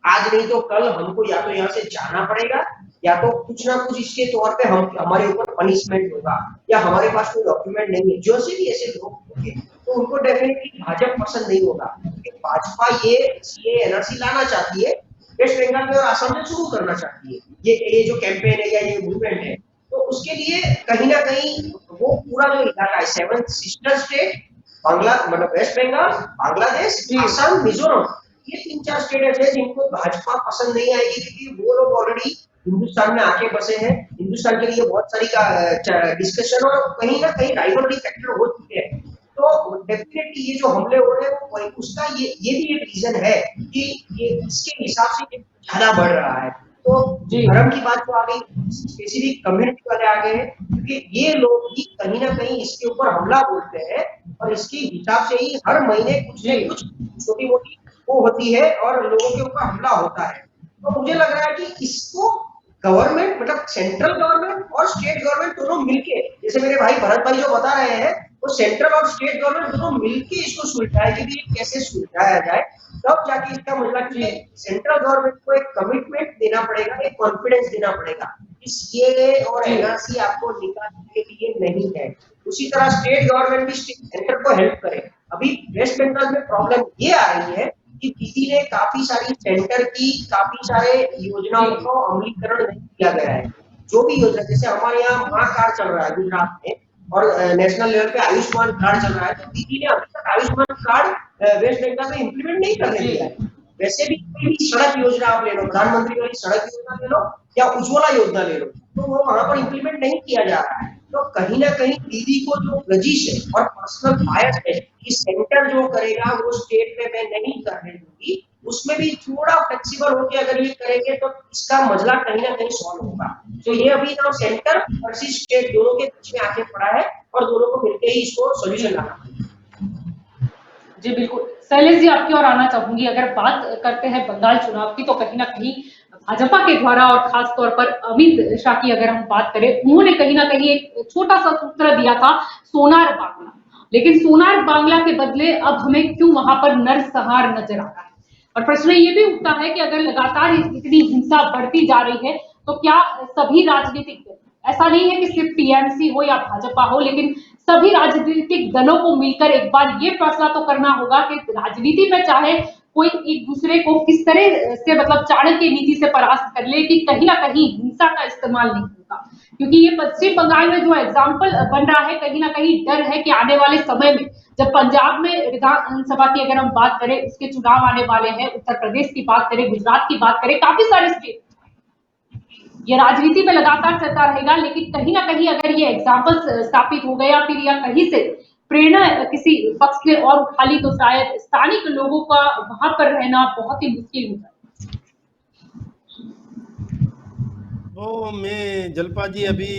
आज नहीं तो कल हमको या तो यहाँ से जाना पड़ेगा, या तो कुछ ना कुछ इसके तौर पे हमारे ऊपर पनिशमेंट होगा, या हमारे पास कोई डॉक्यूमेंट नहीं है। जो से भी ऐसे लोग होंगे तो उनको डेफिनेटली भाजपा पसंद नहीं होगा, क्योंकि भाजपा ये सीए एनआरसी लाना चाहती है, वेस्ट बंगाल में और असम में शुरू करना चाहती है ये जो कैंपेन है या ये मूवमेंट है। तो उसके लिए कहीं ना कहीं वो पूरा जो इलाका है, 7 सिस्टर स्टेट, मतलब वेस्ट बंगाल, बांग्लादेश, असम, मिजोरम, ये 3-4 स्टेट ऐसे जिनको भाजपा पसंद नहीं आएगी, क्योंकि वो लोग ऑलरेडी हिंदुस्तान में आके बसे हैं, हिंदुस्तान के लिए बहुत सारी डिस्कशन और कहीं ना कहीं राइवलरी फैक्टर हो चुके हैं। तो डेफिनेटली ये जो हमले हो रहे हैं उसका ये भी एक रीजन है कि ये इसके हिसाब से ज्यादा बढ़ रहा है। तो धर्म की बात तो आ गई, स्पेसिफिक कम्युनिटी वाले आ गए हैं, क्योंकि ये लोग भी कहीं ना कहीं इसके ऊपर हमला बोलते हैं और इसके हिसाब से ही हर महीने कुछ न कुछ छोटी मोटी वो होती है और लोगों के ऊपर हमला होता है। तो मुझे लग रहा है कि इसको गवर्नमेंट, मतलब सेंट्रल गवर्नमेंट और स्टेट गवर्नमेंट दोनों मिलके, जैसे मेरे भाई भरत भाई जो बता रहे हैं, वो सेंट्रल और स्टेट गवर्नमेंट दोनों मिलके इसको सुलझाए कि भी कैसे सुलझाया जाए, तब जाके इसका मतलब कि सेंट्रल गवर्नमेंट को एक कमिटमेंट देना पड़ेगा, एक कॉन्फिडेंस देना पड़ेगा कि सीएए और एनआरसी आपको निकालने के लिए नहीं है। उसी तरह स्टेट गवर्नमेंट भी सेंटर को हेल्प करे। अभी वेस्ट बंगाल में प्रॉब्लम ये आ रही है कि दीदी ने काफी सारी सेंटर की काफी सारे योजनाओं को अमलीकरण नहीं किया गया है। जो भी योजना, जैसे हमारे यहाँ महा कार्ड चल रहा है गुजरात में और नेशनल लेवल पे आयुष्मान कार्ड चल रहा है, तो दीदी ने अभी तक आयुष्मान कार्ड वेस्ट बंगाल में इम्प्लीमेंट नहीं करने दिया है। वैसे भी कोई भी सड़क योजना आप ले लो, प्रधानमंत्री वाली सड़क योजना ले लो या उज्ज्वला योजना ले लो, तो वो वहां पर इम्प्लीमेंट नहीं किया जा रहा है। तो कहीं ना कहीं दीदी को जो रजिश है और पर्सनल बायस है कि सेंटर जो करेगा वो स्टेट में मैं नहीं करने दूंगी, उसमें भी थोड़ा फ्लेक्सिबल होकर अगर ये करेंगे तो इसका मसला कहीं ना कहीं सॉल्व होगा। तो ये अभी ना सेंटर वर्सेस स्टेट दोनों के बीच में आके पड़ा है और दोनों को मिलकर ही इसको सोल्यूशन लाना है। जी बिल्कुल, शैलेश जी आपकी ओर आना चाहूंगी। अगर बात करते हैं बंगाल चुनाव की, तो कहीं ना कहीं भाजपा के द्वारा और खास तौर पर अमित शाह की अगर हम बात करें, उन्होंने कहीं ना कहीं एक छोटा सा सूत्र दिया था, सोनार बांग्ला। लेकिन सोनार बांग्ला के बदले अब हमें क्यों वहां पर नरसंहार नजर आ रहा है? और प्रश्न ये भी उठता है कि अगर लगातार इतनी हिंसा बढ़ती जा रही है, तो क्या सभी राजनीतिक दल, ऐसा नहीं है कि सिर्फ टीएमसी हो या भाजपा हो, लेकिन सभी राजनीतिक दलों को मिलकर एक बार ये फैसला तो करना होगा कि राजनीति में चाहे कोई एक दूसरे को किस तरह से, मतलब चाणक्य नीति से परास्त कर ले कि कहीं ना कहीं हिंसा का इस्तेमाल नहीं होगा। क्योंकि ये पश्चिम बंगाल में जो एग्जाम्पल बन रहा है, कहीं ना कहीं डर है कि आने वाले समय में जब पंजाब में विधानसभा की अगर हम बात करें, उसके चुनाव आने वाले हैं, उत्तर प्रदेश की बात करें, गुजरात की बात करें, काफी सारे स्टेट, ये राजनीति में लगातार चलता रहेगा। लेकिन कहीं ना कहीं अगर ये एग्जाम्पल स्थापित हो गया फिर, या कहीं से प्रेरणा किसी पक्ष ने और उठा ली, तो शायद स्थानिक लोगों का वहां पर रहना बहुत ही मुश्किल होगा। वो मैं जलपा जी अभी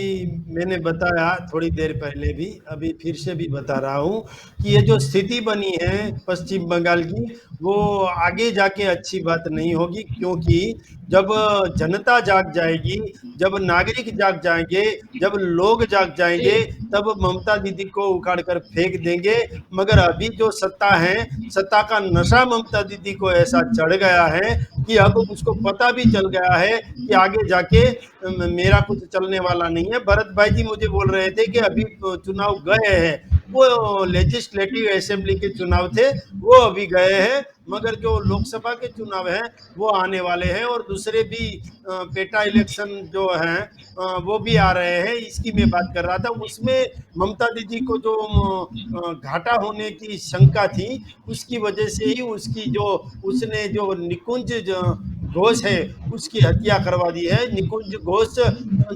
मैंने बताया थोड़ी देर पहले भी, अभी फिर से भी बता रहा हूँ कि ये जो स्थिति बनी है पश्चिम बंगाल की, वो आगे जाके अच्छी बात नहीं होगी, क्योंकि जब जनता जाग जाएगी, जब नागरिक जाग जाएंगे, जब लोग जाग जाएंगे, तब ममता दीदी को उखाड़ कर फेंक देंगे। मगर अभी जो सत्ता है, सत्ता का नशा ममता दीदी को ऐसा चढ़ गया है कि अब उसको पता भी चल गया है कि आगे जाके मेरा कुछ चलने वाला नहीं है। भरत भाई जी मुझे बोल रहे थे कि अभी चुनाव गए हैं, वो लेजिस्लेटिव असेंबली के चुनाव थे, वो अभी गए हैं, मगर जो लोकसभा के चुनाव हैं वो आने वाले हैं और दूसरे भी पेटा इलेक्शन जो हैं वो भी आ रहे हैं। इसकी मैं बात कर रहा था। उसमें ममता दीदी को जो घाटा होने की शंका थी, उसकी वजह से ही उसकी जो उसने जो निकुंज घोष है उसकी हत्या करवा दी है। निकुंज घोष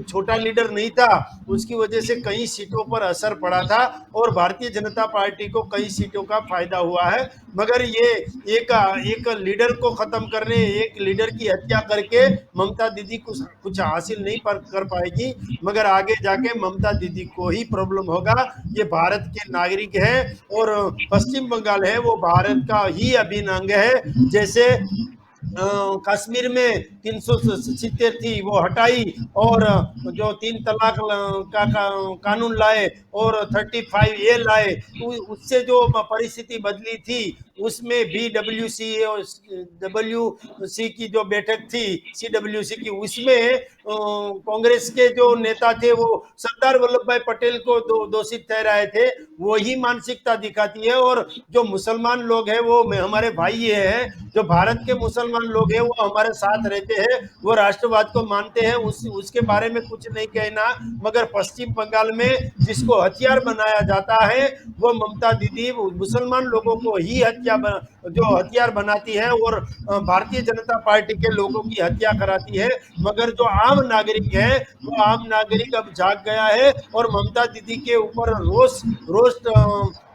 छोटा लीडर नहीं था, उसकी वजह से कई सीटों पर असर पड़ा था और भारतीय जनता पार्टी को कई सीटों का फायदा हुआ है। मगर ये एक लीडर को खत्म करने, एक लीडर की हत्या करके ममता दीदी कुछ हासिल नहीं कर पाएगी, मगर आगे जाके ममता दीदी को ही प्रॉब्लम होगा। ये भारत के नागरिक है और पश्चिम बंगाल है वो भारत का ही अभिन्न अंग है। जैसे कश्मीर में 370 थी वो हटाई और जो 3 तलाक का कानून लाए और 35A लाए, उससे जो परिस्थिति बदली थी उसमें भी WC की जो बैठक थी, CWC की, उसमें कांग्रेस के जो नेता थे वो सरदार वल्लभ भाई पटेल को दोषित ठहराए थे। वही मानसिकता दिखाती है। और जो मुसलमान लोग हैं वो हमारे भाई हैं, जो भारत के मुसलमान लोग हैं वो हमारे साथ रहते हैं, वो राष्ट्रवाद को मानते हैं, उसके बारे में कुछ नहीं कहना। मगर पश्चिम बंगाल में जिसको हथियार बनाया जाता है वो ममता दीदी मुसलमान लोगों को ही हथियार बनाती है और भारतीय जनता पार्टी के लोगों की हत्या कराती है। मगर जो आम नागरिक है वो आम नागरिक अब जाग गया है और ममता दीदी के ऊपर रोस्ट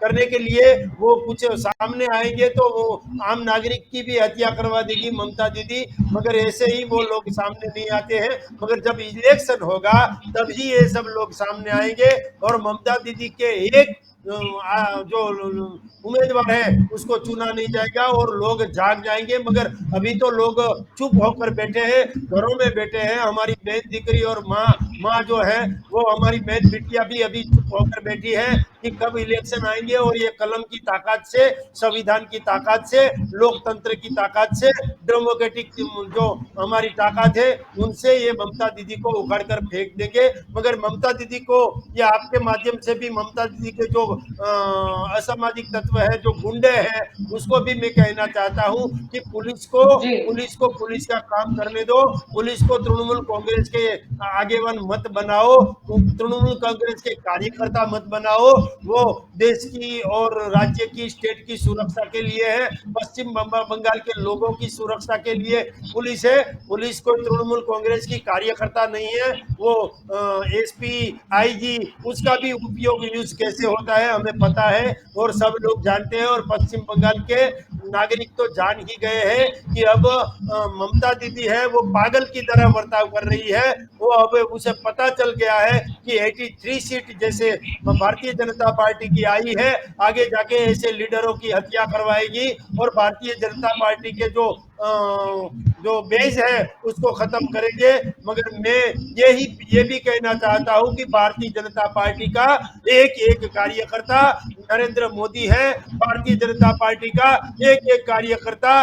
करने के लिए वो कुछ सामने आएंगे तो वो आम नागरिक की भी हत्या करवा देगी ममता दीदी। मगर ऐसे ही वो लोग सामने नहीं आते हैं, मगर जब इलेक्शन होगा तभी ये सब लोग सामने आएंगे और ममता दीदी के एक जो उम्मीदवार है उसको चुना नहीं जाएगा और लोग जाग जाएंगे। मगर अभी तो लोग चुप होकर बैठे हैं, घरों में बैठे हैं। हमारी बहन दीकरी और माँ जो है वो हमारी बहन बिटिया भी अभी चुप होकर बैठी है कि कब इलेक्शन आएंगे और ये कलम की ताकत से, संविधान की ताकत से, लोकतंत्र की ताकत से, डेमोक्रेटिक जो हमारी ताकत है उनसे ये ममता दीदी को उखाड़ कर फेंक देंगे। मगर ममता दीदी को या आपके माध्यम से भी ममता दीदी के जो असामाजिक तत्व है, जो गुंडे हैं, उसको भी मैं कहना चाहता हूँ कि पुलिस को पुलिस का काम करने दो। पुलिस को तृणमूल कांग्रेस के आगेवान मत बनाओ, तृणमूल कांग्रेस के कार्यकर्ता मत बनाओ। वो देश की और राज्य की, स्टेट की सुरक्षा के लिए है, पश्चिम बंगाल के लोगों की सुरक्षा के लिए पुलिस है। पुलिस कोई तृणमूल कांग्रेस की कार्यकर्ता नहीं है। वो SP, IG, उसका भी उपयोग यूज कैसे होता है हमें पता है और सब लोग जानते हैं। और पश्चिम बंगाल के नागरिक तो जान ही गए हैं कि अब ममता दीदी है वो पागल की तरह बर्ताव कर रही है। वो अब उसे पता चल गया है कि 83 सीट जैसे भारतीय जनता पार्टी की आई है, आगे जाके ऐसे लीडरों की हत्या करवाएगी और भारतीय जनता पार्टी के जो बेस है उसको खत्म करेंगे। मगर मैं ये भी कहना चाहता हूं कि भारतीय जनता पार्टी का एक एक कार्यकर्ता नरेंद्र मोदी है, भारतीय जनता पार्टी का एक एक कार्यकर्ता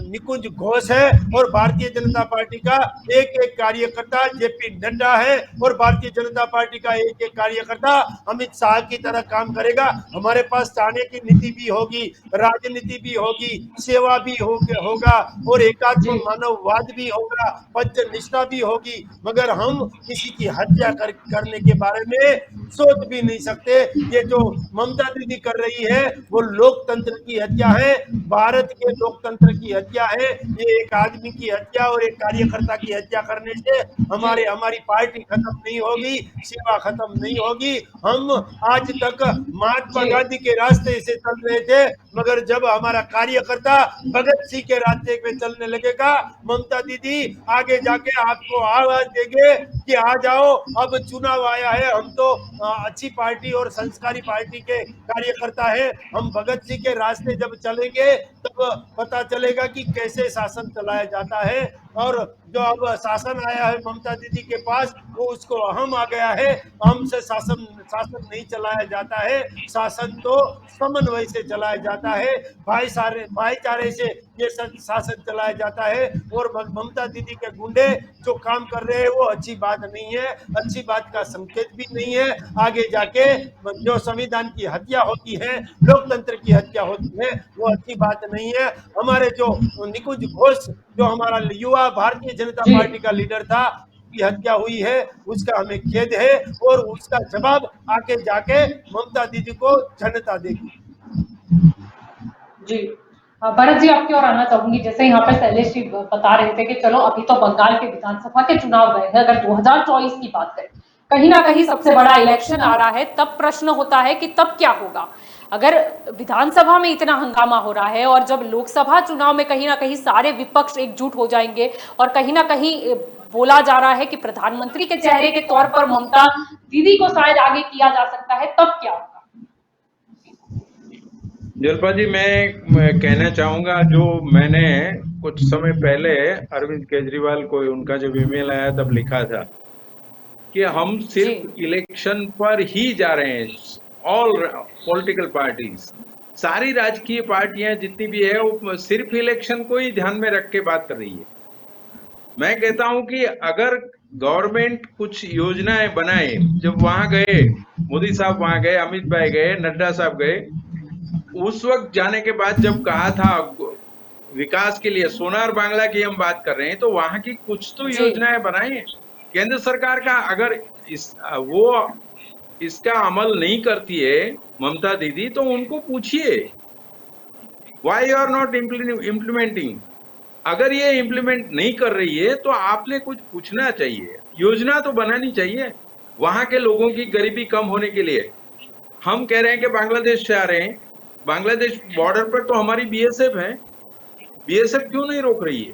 निकुंज घोष है और भारतीय जनता पार्टी का एक एक कार्यकर्ता JP नड्डा है और भारतीय जनता पार्टी का एक एक कार्यकर्ता अमित शाह की तरह काम करेगा। हमारे पास चाहने की नीति भी होगी, राजनीति भी होगी, सेवा भी होगा और एकात्म मानववाद भी होगा, पंचनिष्ठा भी होगी। मगर हम किसी की हत्या करने के बारे में सोच भी नहीं सकते। ये जो ममता दीदी कर रही है वो लोकतंत्र की हत्या है, भारत के लोकतंत्र की हत्या है। ये एक आदमी की हत्या और एक कार्यकर्ता की हत्या करने से हमारी पार्टी खत्म नहीं होगी, सेवा खत्म नहीं होगी। हम आज तक महात्मा गांधी के रास्ते से चल रहे थे, मगर जब हमारा कार्यकर्ता भगत सिंह के रास्ते पे चलने लगेगा, ममता दीदी आगे जाके आपको आवाज देंगे कि आ जाओ, अब चुनाव आया है। हम तो अच्छी पार्टी और संस्कारी पार्टी के कार्यकर्ता है। हम भगत सिंह के रास्ते जब चलेंगे तब पता चलेगा कि कैसे शासन चलाया जाता है। और जो अब शासन आया है ममता दीदी के पास, वो उसको अहम आ गया है। अहम से शासन नहीं चलाया जाता है, शासन तो समन्वय से चलाया जाता है, भाईचारे से ये शासन चलाया जाता है। और ममता दीदी के गुंडे जो काम कर रहे हैं वो अच्छी बात नहीं है, अच्छी बात का संकेत भी नहीं है। आगे जाके जो संविधान की हत्या होती है, लोकतंत्र की हत्या होती है, वो अच्छी बात नहीं है। हमारे जो निकुंज घोष जो हमारा युवा भारतीय जनता पार्टी का लीडर था, की हत्या हुई है, उसका हमें खेद है और उसका जवाब आके जाके ममता दीदी को जनता देगी। जी भरत जी, आपकी ओर आना चाहूंगी। जैसे यहाँ पे शैलेश जी बता रहे थे कि चलो अभी तो बंगाल के विधानसभा के चुनाव गए हैं, अगर 2024 की बात करें, कहीं ना कहीं सबसे बड़ा इलेक्शन आ रहा है, तब प्रश्न होता है कि तब क्या होगा। अगर विधानसभा में इतना हंगामा हो रहा है और जब लोकसभा चुनाव में कहीं ना कहीं सारे विपक्ष एकजुट हो जाएंगे और कहीं ना कहीं बोला जा रहा है कि प्रधानमंत्री के चेहरे के तौर पर ममता दीदी को शायद आगे किया जा सकता है, तब क्या होगा? जलपा जी, मैं कहना चाहूंगा, जो मैंने कुछ समय पहले अरविंद केजरीवाल को उनका जब ईमेल आया तब लिखा था कि हम सिर्फ इलेक्शन पर ही जा रहे हैं। ऑल पॉलिटिकल पार्टीज, सारी राजकीय पार्टियां जितनी भी है, वो सिर्फ इलेक्शन को ही ध्यान में रख के बात कर रही है। मैं कहता हूं कि अगर गवर्नमेंट कुछ योजनाएं बनाए, जब वहां गए मोदी साहब, वहां गए अमित भाई गए, नड्डा साहब गए, उस वक्त जाने के बाद जब कहा था विकास के लिए, सोनार बांग्ला की हम बात कर रहे हैं, तो वहां की कुछ तो योजनाएं बनाए केंद्र सरकार का। अगर वो इसका अमल नहीं करती है ममता दीदी, तो उनको पूछिए why you are not implementing. अगर ये इम्प्लीमेंट नहीं कर रही है तो आपने कुछ पूछना चाहिए, योजना तो बनानी चाहिए वहां के लोगों की गरीबी कम होने के लिए। हम कह रहे हैं कि बांग्लादेश से आ रहे हैं, बांग्लादेश बॉर्डर पर तो हमारी बीएसएफ है, बीएसएफ क्यों नहीं रोक रही है?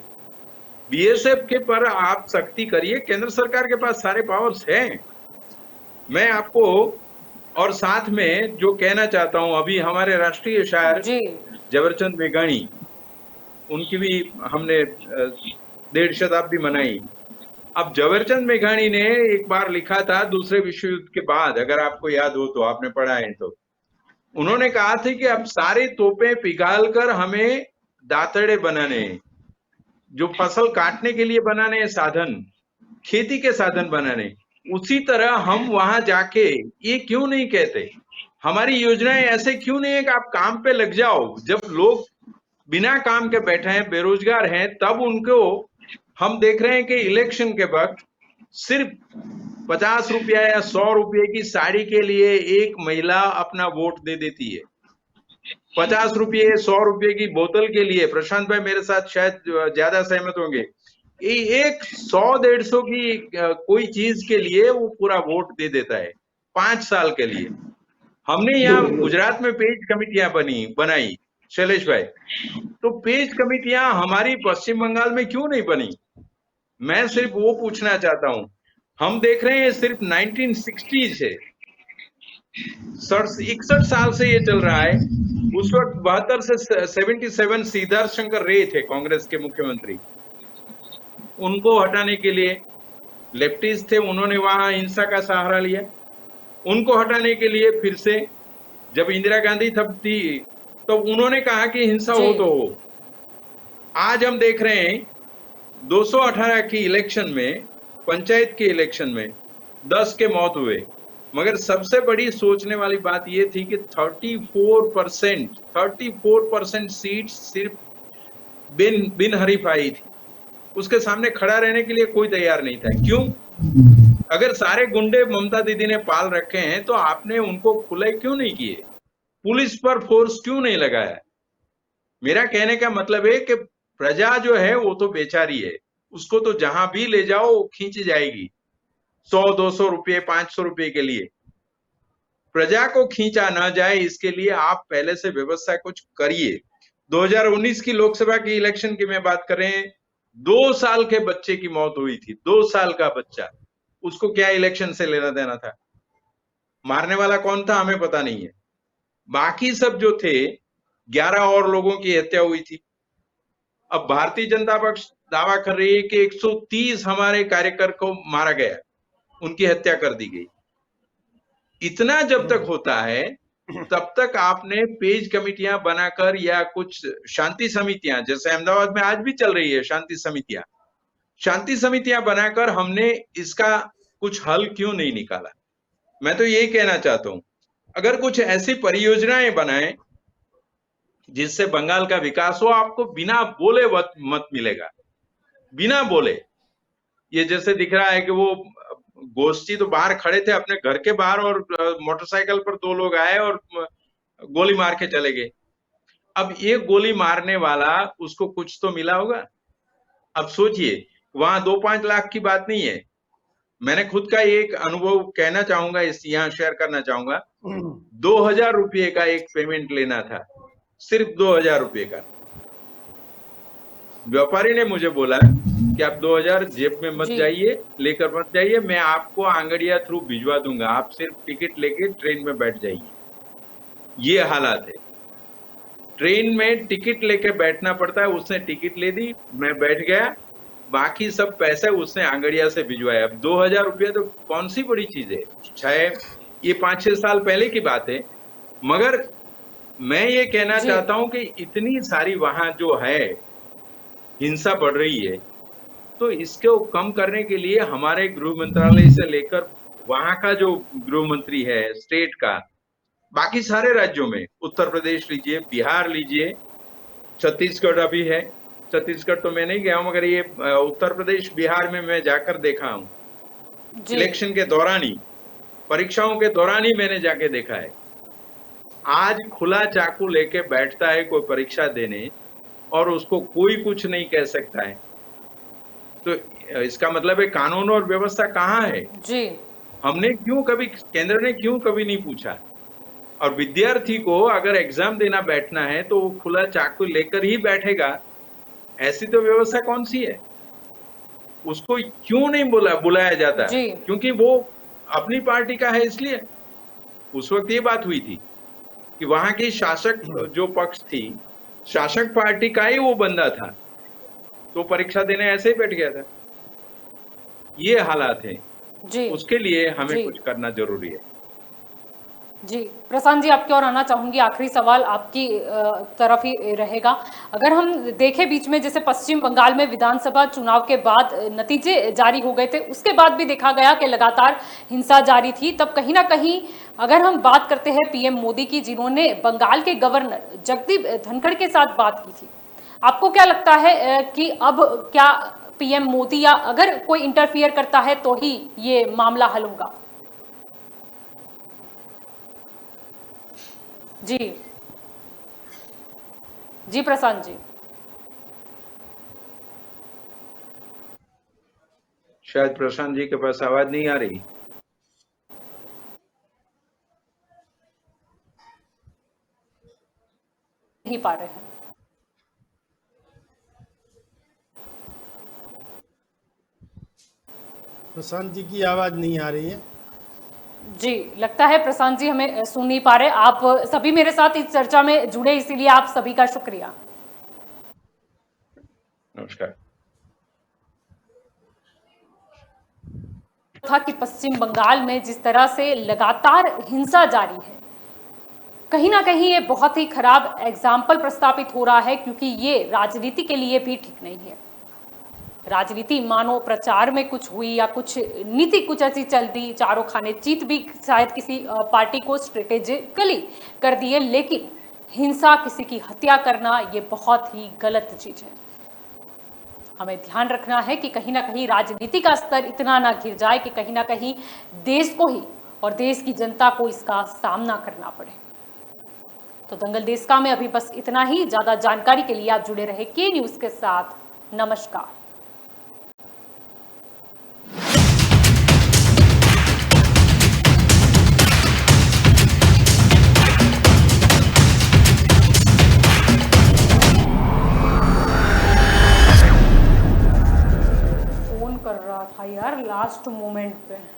बीएसएफ के पर आप सख्ती करिए, केंद्र सरकार के पास सारे पावर्स हैं। मैं आपको और साथ में जो कहना चाहता हूं, अभी हमारे राष्ट्रीय शायर जबरचंद मेघानी, उनकी भी हमने 1.5 शताब्दी मनाई। अब जबरचंद मेघानी ने एक बार लिखा था दूसरे विश्व युद्ध के बाद, अगर आपको याद हो तो, आपने पढ़ा है तो, उन्होंने कहा था कि अब सारे तोपे पिघालकर हमें दातड़े बनाने, जो फसल काटने के लिए बनाने साधन, खेती के साधन बनाने, उसी तरह हम वहां जाके ये क्यों नहीं कहते, हमारी योजनाएं ऐसे क्यों नहीं है कि आप काम पे लग जाओ। जब लोग बिना काम के बैठे हैं, बेरोजगार हैं, तब उनको हम देख रहे हैं कि इलेक्शन के वक्त सिर्फ 50 रुपया या 100 रुपये की साड़ी के लिए एक महिला अपना वोट दे देती है। 50 रुपये 100 रुपये की बोतल के लिए, प्रशांत भाई मेरे साथ शायद ज्यादा सहमत होंगे, एक 100-150 की कोई चीज के लिए वो पूरा वोट दे देता है 5 साल के लिए। हमने यहाँ गुजरात में पेज कमेटियां बनाई शैलेश भाई, तो पेज कमेटियां हमारी पश्चिम बंगाल में क्यों नहीं बनी? मैं सिर्फ वो पूछना चाहता हूं। हम देख रहे हैं सिर्फ 1960 से 61 साल से ये चल रहा है। उस वक्त 72 से 77 सिद्धार्थ शंकर रे थे कांग्रेस के मुख्यमंत्री, उनको हटाने के लिए लेफ्टिस्ट थे, उन्होंने वहां हिंसा का सहारा लिया। उनको हटाने के लिए फिर से जब इंदिरा गांधी थी तो उन्होंने कहा कि हिंसा हो तो हो। आज हम देख रहे हैं 218 की इलेक्शन में, पंचायत के इलेक्शन में 10 के मौत हुए, मगर सबसे बड़ी सोचने वाली बात यह थी कि 34% सीट सिर्फ बिन हरीफाई थी, उसके सामने खड़ा रहने के लिए कोई तैयार नहीं था। क्यों? अगर सारे गुंडे ममता दीदी ने पाल रखे हैं तो आपने उनको खुले क्यों नहीं किए? पुलिस पर फोर्स क्यों नहीं लगाया? मेरा कहने का मतलब है कि प्रजा जो है वो तो बेचारी है, उसको तो जहां भी ले जाओ खींच जाएगी 100-200 रुपये 500 रुपये के लिए। प्रजा को खींचा ना जाए इसके लिए आप पहले से व्यवस्था कुछ करिए। 2019 की लोकसभा की इलेक्शन की मैं बात कर रहे हैं, 2 साल के बच्चे की मौत हुई थी, 2 साल का बच्चा, उसको क्या इलेक्शन से लेना देना था? मारने वाला कौन था हमें पता नहीं है। बाकी सब जो थे 11 और लोगों की हत्या हुई थी। अब भारतीय जनता दावा कर रही है कि 130 हमारे कार्यकर्ता को मारा गया, उनकी हत्या कर दी गई। इतना जब तक होता है तब तक आपने पेज कमेटियां बनाकर या कुछ शांति समितियां, जैसे अहमदाबाद में आज भी चल रही है शांति समितियां बनाकर हमने इसका कुछ हल क्यों नहीं निकाला? मैं तो यही कहना चाहता हूं, अगर कुछ ऐसी परियोजनाएं बनाएं जिससे बंगाल का विकास हो, आपको बिना बोले मत मिलेगा, बिना बोले। ये जैसे दिख रहा है कि वो गोष्ठी तो बाहर खड़े थे अपने घर के बाहर और मोटरसाइकिल पर 2 लोग आए और गोली मार के चले गए। अब ये गोली मारने वाला, उसको कुछ तो मिला होगा। अब सोचिए, वहां 2-5 लाख की बात नहीं है। मैंने खुद का एक अनुभव कहना चाहूंगा, इस यहाँ शेयर करना चाहूंगा। 2000 रुपये का एक पेमेंट लेना था, सिर्फ 2000 रुपये का। व्यापारी ने मुझे बोला कि आप 2000 जेब में मत जाइए, लेकर मत जाइए, मैं आपको आंगड़िया थ्रू भिजवा दूंगा, आप सिर्फ टिकट लेके ट्रेन में बैठ जाइए। ये हालात है, ट्रेन में टिकट लेके बैठना पड़ता है। उसने टिकट ले दी, मैं बैठ गया, बाकी सब पैसे उसने आंगड़िया से भिजवाया। अब 2000 रुपया तो कौन सी बड़ी चीज है, चाहे ये 5-6 साल पहले की बात है। मगर मैं ये कहना चाहता हूं कि इतनी सारी वहां जो है हिंसा बढ़ रही है, तो इसको कम करने के लिए हमारे गृह मंत्रालय से लेकर वहां का जो गृह मंत्री है स्टेट का, बाकी सारे राज्यों में, उत्तर प्रदेश लीजिए, बिहार लीजिए, छत्तीसगढ़ अभी है, छत्तीसगढ़ तो मैं नहीं गया हूं, मगर ये उत्तर प्रदेश बिहार में मैं जाकर देखा हूं। इलेक्शन के दौरान ही, परीक्षाओं के दौरान ही मैंने जाके देखा है। आज खुला चाकू लेके बैठता है कोई परीक्षा देने और उसको कोई कुछ नहीं कह सकता है, तो इसका मतलब है कानून और व्यवस्था कहाँ है? जी, हमने क्यों कभी, केंद्र ने क्यों कभी नहीं पूछा? और विद्यार्थी को अगर एग्जाम देना बैठना है तो वो खुला चाकू लेकर ही बैठेगा, ऐसी तो व्यवस्था कौन सी है? उसको क्यों नहीं बुलाया जाता? क्योंकि वो अपनी पार्टी का है, इसलिए उस वक्त ये बात हुई थी कि वहां की शासक जो पक्ष थी, शासक पार्टी का ही वो बंदा था, तो परीक्षा देने ऐसे ही बैठ गया था। ये हालात हैं जी, उसके लिए हमें कुछ करना जरूरी है। जी, प्रशांत जी आपकी ओर आना चाहूंगी। आखिरी सवाल आपकी तरफ ही रहेगा। अगर हम देखें बीच में, जैसे पश्चिम बंगाल में विधानसभा चुनाव के बाद नतीजे जारी हो गए थे, उसके बाद भी देखा गया कि लगातार हिंसा जारी थी। तब कहीं ना कहीं अगर हम बात करते हैं पीएम मोदी की, जिन्होंने बंगाल के गवर्नर जगदीप धनखड़ के साथ बात की थी, आपको क्या लगता है कि अब क्या पीएम मोदी या अगर कोई इंटरफियर करता है तो ही ये मामला हल होगा? जी जी प्रशांत जी, शायद प्रशांत जी के पास आवाज नहीं आ रही। नहीं पा रहे हैं। प्रशांत जी की आवाज नहीं आ रही है। जी, लगता है प्रशांत जी हमें सुन नहीं पा रहे। आप सभी मेरे साथ इस चर्चा में जुड़े, इसीलिए आप सभी का शुक्रिया। नमस्कार। था कि पश्चिम बंगाल में जिस तरह से लगातार हिंसा जारी है, कहीं ना कहीं ये बहुत ही खराब एग्जाम्पल प्रस्तापित हो रहा है, क्योंकि ये राजनीति के लिए भी ठीक नहीं है। राजनीति मानो प्रचार में कुछ हुई या कुछ नीति कुछ ऐसी चल दी, चारों खाने चीत भी शायद किसी पार्टी को स्ट्रेटेजिकली कर दिए, लेकिन हिंसा, किसी की हत्या करना, ये बहुत ही गलत चीज है। हमें ध्यान रखना है कि कहीं ना कहीं राजनीति का स्तर इतना ना गिर जाए कि कहीं ना कहीं देश को ही और देश की जनता को इसका सामना करना पड़े। तो दंगल देश का में अभी बस इतना ही। ज्यादा जानकारी के लिए आप जुड़े रहे के न्यूज के साथ। नमस्कार। फोन कर रहा था यार लास्ट मोमेंट पे।